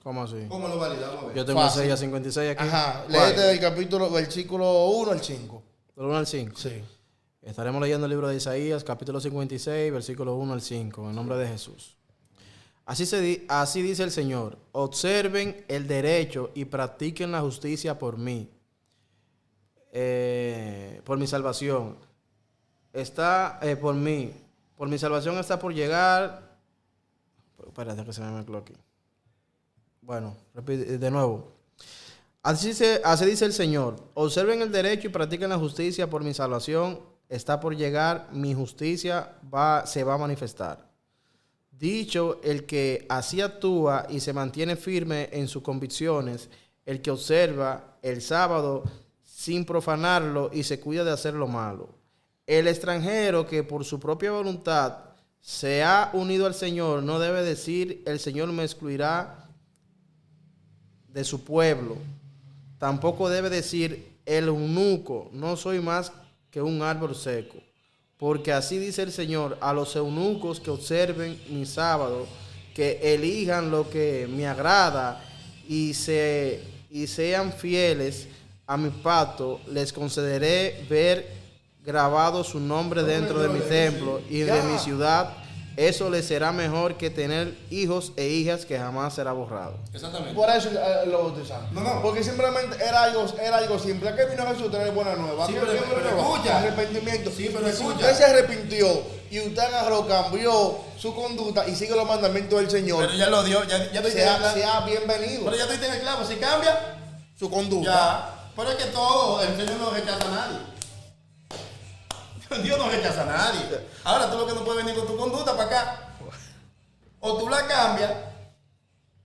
¿Cómo así? ¿Cómo lo valida? Vamos a ver. Yo tengo Fácil. Isaías 56 aquí. Ajá. ¿Cuál? Léete del capítulo, versículo 1 al 5. Del 1 al 5. Sí. Estaremos leyendo el libro de Isaías, capítulo 56, versículo 1 al 5, en nombre de Jesús. Así dice el Señor: observen el derecho y practiquen la justicia por mí, por mi salvación. Por mi salvación está por llegar. Espérate que se me mezcló aquí. Bueno, de nuevo. Así dice el Señor: observen el derecho y practiquen la justicia por mi salvación. Está por llegar, mi justicia se va a manifestar. Dicho el que así actúa y se mantiene firme en sus convicciones, el que observa el sábado sin profanarlo y se cuida de hacer lo malo. El extranjero que por su propia voluntad se ha unido al Señor no debe decir: el Señor me excluirá de su pueblo. Tampoco debe decir el eunuco: no soy más que un árbol seco. Porque así dice el Señor a los eunucos que observen mi sábado, que elijan lo que me agrada y sean fieles a mi pacto, les concederé ver grabado su nombre dentro de mi templo y de mi ciudad. Eso les será mejor que tener hijos e hijas que jamás será borrado. Exactamente. Por eso lo bautizaron. No. Porque simplemente era algo simple. ¿A qué vino Jesús? Traer buena nueva. Sí, ¿A qué pero vino nueva? escucha. Arrepentimiento. Sí, pero Si escucha. usted se arrepintió y usted agarró, cambió su conducta y sigue los mandamientos del Señor, Pero ya lo dio, ya estoy sea bienvenido. Pero ya estoy en el clavo. Si cambia, Su conducta. ya. Pero es que todo, el Señor no rechaza a nadie. Dios no rechaza a nadie. Ahora tú lo que no puedes venir con tu conducta para acá. O tú la cambias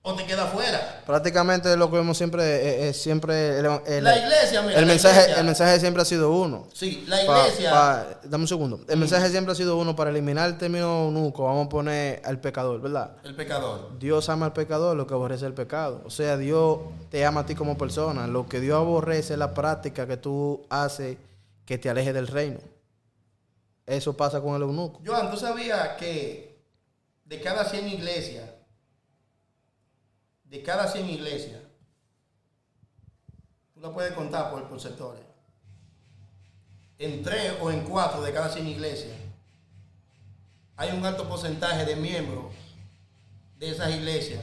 o te quedas fuera. Prácticamente lo que vemos siempre es siempre La iglesia, mira, el la mensaje, iglesia. el mensaje siempre ha sido uno. Sí, la iglesia. Dame un segundo. El mensaje siempre ha sido uno. Para eliminar el término eunuco, vamos a poner al pecador, ¿verdad? El pecador. Dios ama al pecador, lo que aborrece es el pecado. O sea, Dios te ama a ti como persona. Lo que Dios aborrece es la práctica que tú haces que te aleje del reino. Eso pasa con el eunuco. Joan, ¿tú sabías que de cada 100 iglesias, tú la puedes contar por sectores? En 3 o en 4 de cada 100 iglesias hay un alto porcentaje de miembros de esas iglesias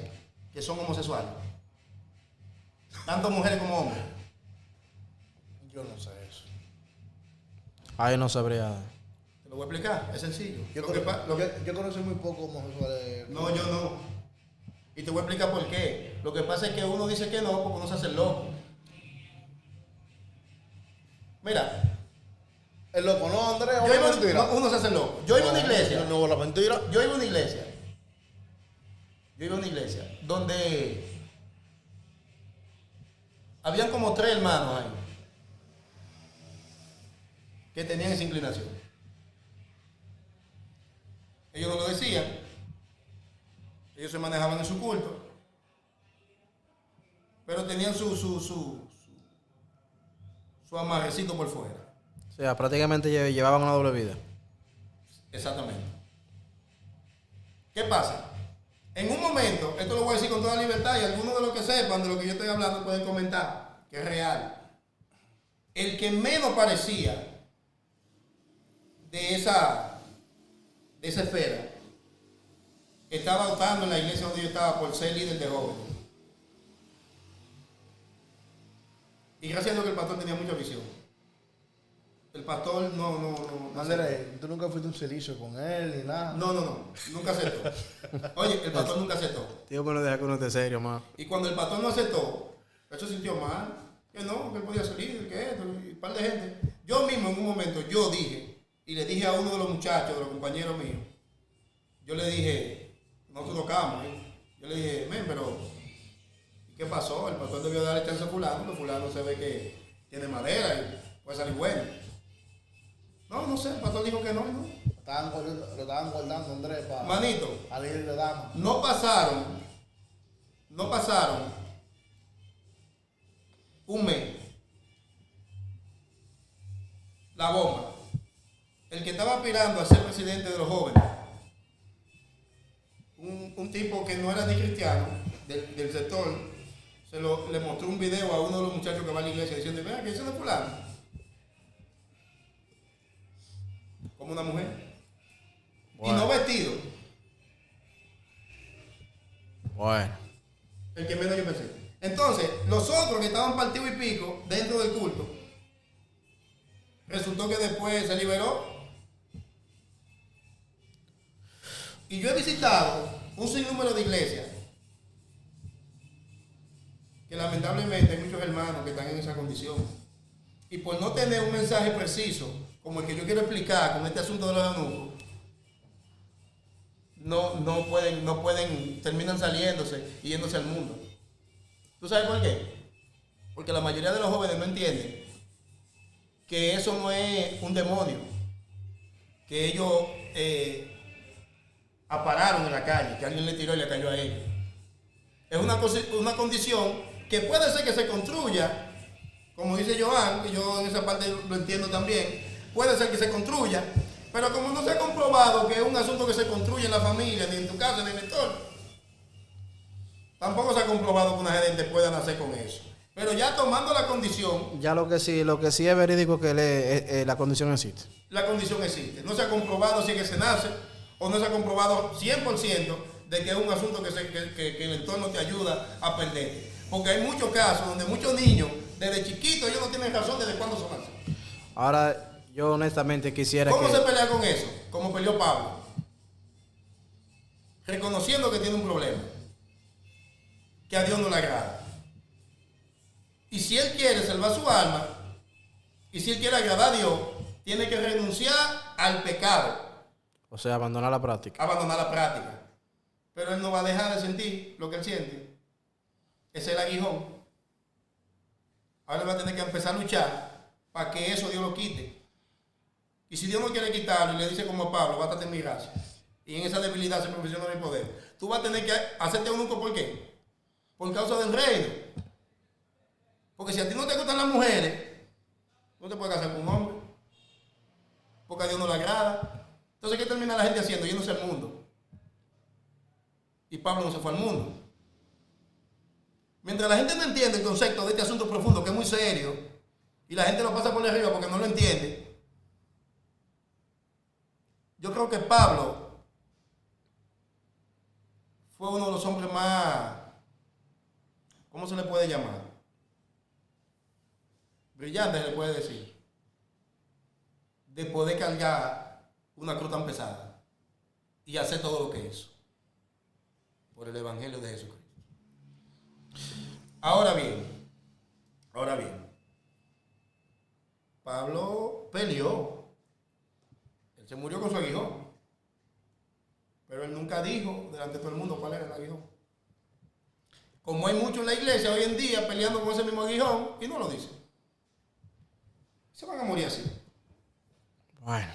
que son homosexuales. Tanto mujeres como hombres. Yo no sé eso. Ahí no sabría. Te lo voy a explicar, es sencillo. Yo Lo que pa- lo que- conozco muy poco homosexuales. No, yo no. Y te voy a explicar por qué. Lo que pasa es que uno dice que no porque uno se hace loco. Mira, ¿El loco no, Andrés? ¿O yo iba, es mentira? no, uno se hace loco. Yo iba a una iglesia. No, la mentira. Yo iba a una iglesia donde habían como 3 hermanos ahí que tenían esa inclinación. Ellos no lo decían. Ellos se manejaban en su culto. Pero tenían su su amarrecito por fuera. O sea, prácticamente llevaban una doble vida. Exactamente. ¿Qué pasa? En un momento, esto lo voy a decir con toda libertad y algunos de los que sepan de lo que yo estoy hablando pueden comentar, que es real. El que menos parecía de esa esfera estaba optando en la iglesia donde yo estaba por ser líder de jóvenes. Y gracias a Dios que el pastor tenía mucha visión. El pastor no Andrés, tú nunca fuiste un celicio con él ni nada. No, nunca aceptó. Oye, el pastor nunca aceptó. Tío, bueno, deja que uno esté serio, más. Y cuando el pastor no aceptó, él se sintió mal. Que no, que él podía salir, que esto, y un par de gente. Yo mismo en un momento, yo dije, y le dije a uno de los muchachos, de los compañeros míos, yo le dije, nosotros tocamos, yo le dije, men, pero, ¿qué pasó? El pastor debió darle chance a fulano, que fulano se ve que tiene madera y puede salir bueno. No sé, el pastor dijo que no, y no. Lo estaban guardando, Andrés, para Manito, al líder de dama. no pasaron un mes. La bomba. El que estaba aspirando a ser presidente de los jóvenes, un tipo que no era ni cristiano, del sector, le mostró un video a uno de los muchachos que va a la iglesia diciendo, vea, que eso no es fulano. Como una mujer. Bueno. Y no vestido. Bueno. El que menos yo pensé. Entonces, los otros que estaban partidos y pico dentro del culto, resultó que después se liberó. Y yo he visitado un sinnúmero de iglesias que lamentablemente hay muchos hermanos que están en esa condición. Y por no tener un mensaje preciso, como el que yo quiero explicar con este asunto de los eunucos, no pueden, terminan saliéndose y yéndose al mundo. ¿Tú sabes por qué? Porque la mayoría de los jóvenes no entienden que eso no es un demonio, que ellos apararon en la calle, que alguien le tiró y le cayó a ellos. Es una condición que puede ser que se construya, como dice Joan, que yo en esa parte lo entiendo también, puede ser que se construya, pero como no se ha comprobado que es un asunto que se construye en la familia, ni en tu casa, ni en el entorno, tampoco se ha comprobado que una gente pueda nacer con eso. Pero ya tomando la condición... Ya lo que sí es verídico que la condición existe. La condición existe. No se ha comprobado si es que se nace o no se ha comprobado 100% de que es un asunto que el entorno te ayuda a perder. Porque hay muchos casos donde muchos niños, desde chiquitos, ellos no tienen razón desde cuándo son nacen. Ahora, yo honestamente quisiera ¿Cómo que... se pelea con eso? Como peleó Pablo. Reconociendo que tiene un problema. Que a Dios no le agrada. Y si él quiere salvar su alma, y si él quiere agradar a Dios, tiene que renunciar al pecado. O sea, abandonar la práctica. Abandonar la práctica. Pero él no va a dejar de sentir lo que él siente. Es el aguijón. Ahora él va a tener que empezar a luchar para que eso Dios lo quite. Y si Dios no quiere quitarlo y le dice como a Pablo, bástate en mi gracia, y en esa debilidad se perfecciona mi poder, tú vas a tener que hacerte eunuco. ¿Por qué? Por causa del reino. Porque si a ti no te gustan las mujeres, no te puedes casar con un hombre. Porque a Dios no le agrada. Entonces, ¿qué termina la gente haciendo? Yéndose al mundo. Y Pablo no se fue al mundo. Mientras la gente no entiende el concepto de este asunto profundo, que es muy serio, y la gente lo pasa por arriba porque no lo entiende, yo creo que Pablo fue uno de los hombres más, ¿cómo se le puede llamar? Brillante se le puede decir, de poder cargar una cruz tan pesada y hacer todo lo que hizo por el Evangelio de Jesucristo. Ahora bien, Pablo peleó, él se murió con su aguijón, pero él nunca dijo delante de todo el mundo cuál era el aguijón. Como hay muchos en la iglesia hoy en día peleando con ese mismo aguijón y no lo dicen. Se van a morir así. Bueno,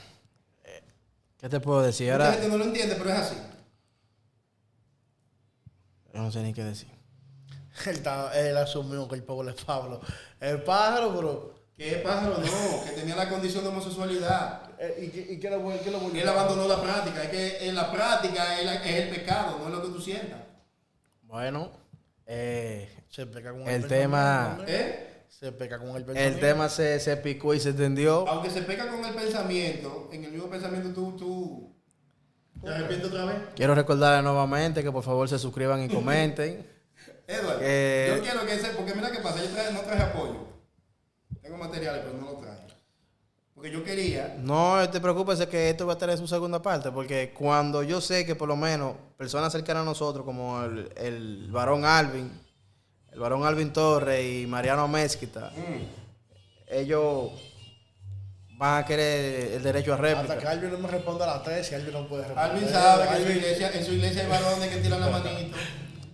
¿qué te puedo decir? Mucha Ahora, gente no lo entiende, pero es así. yo no sé ni qué decir. Él asumió que el pobre es Pablo. El pájaro, pero ¿Qué pájaro? No, que tenía la condición de homosexualidad. ¿Y qué lo volvió? Él abandonó la práctica. Es que en la práctica es el pecado, no es lo que tú sientas. Bueno, Se peca con el tema, pensamiento, se peca con el el pensamiento. tema se picó y se entendió. Aunque se peca con el pensamiento, en el mismo pensamiento tú te arrepientes otra vez. Quiero recordarles nuevamente que por favor se suscriban y comenten. Edward, yo quiero que porque mira qué pasa, no traje apoyo. Tengo materiales, pero no lo traje. Porque yo quería. No te preocupes, que esto va a estar en su segunda parte, porque cuando yo sé que por lo menos personas cercanas a nosotros, como el varón Alvin Torres y Mariano Mezquita, ellos van a querer el derecho a réplica. Hasta que Alvin no me responda a la tesis, Alvin no puede responder. Alvin sabe que en su iglesia hay varones que tiran la manito.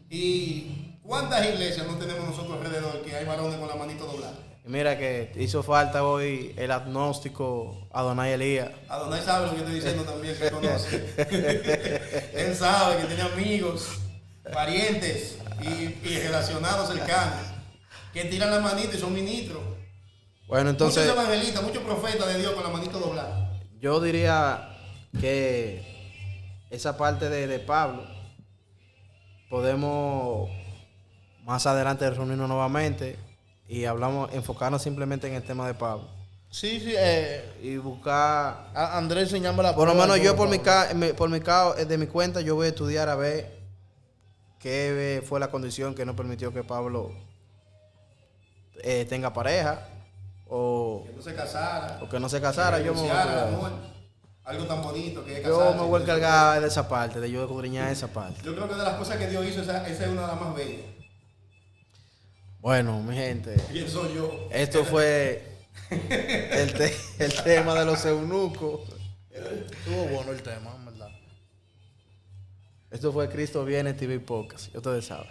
¿Y cuántas iglesias no tenemos nosotros alrededor que hay varones con la manito doblada? Y mira que hizo falta hoy el agnóstico Adonai Elías. Adonai sabe lo que estoy diciendo también, que conoce. Él sabe que tiene amigos, parientes y relacionados cercanos que tiran la manito y son ministros. Bueno, entonces Muchos evangelistas, muchos profetas de Dios con la manito doblada. yo diría que esa parte de Pablo podemos más adelante reunirnos nuevamente y enfocarnos simplemente en el tema de Pablo. Sí, Y buscar, Andrés enseñame la por lo prueba menos yo Pablo. de mi cuenta, yo voy a estudiar a ver qué fue la condición que no permitió que Pablo tenga pareja o Que no se casara. que no se casara. Que Yo me voy renunciara al a amor. Algo tan bonito que es yo casarse. me voy a encargar de esa parte, de yo escudriñar esa parte. Yo creo que de las cosas que Dios hizo, esa es una de las más bellas. Bueno, mi gente, Pienso yo. esto fue el tema de los eunucos. Estuvo bueno el tema, en verdad. Esto fue Cristo Viene TV Podcast. Ustedes saben.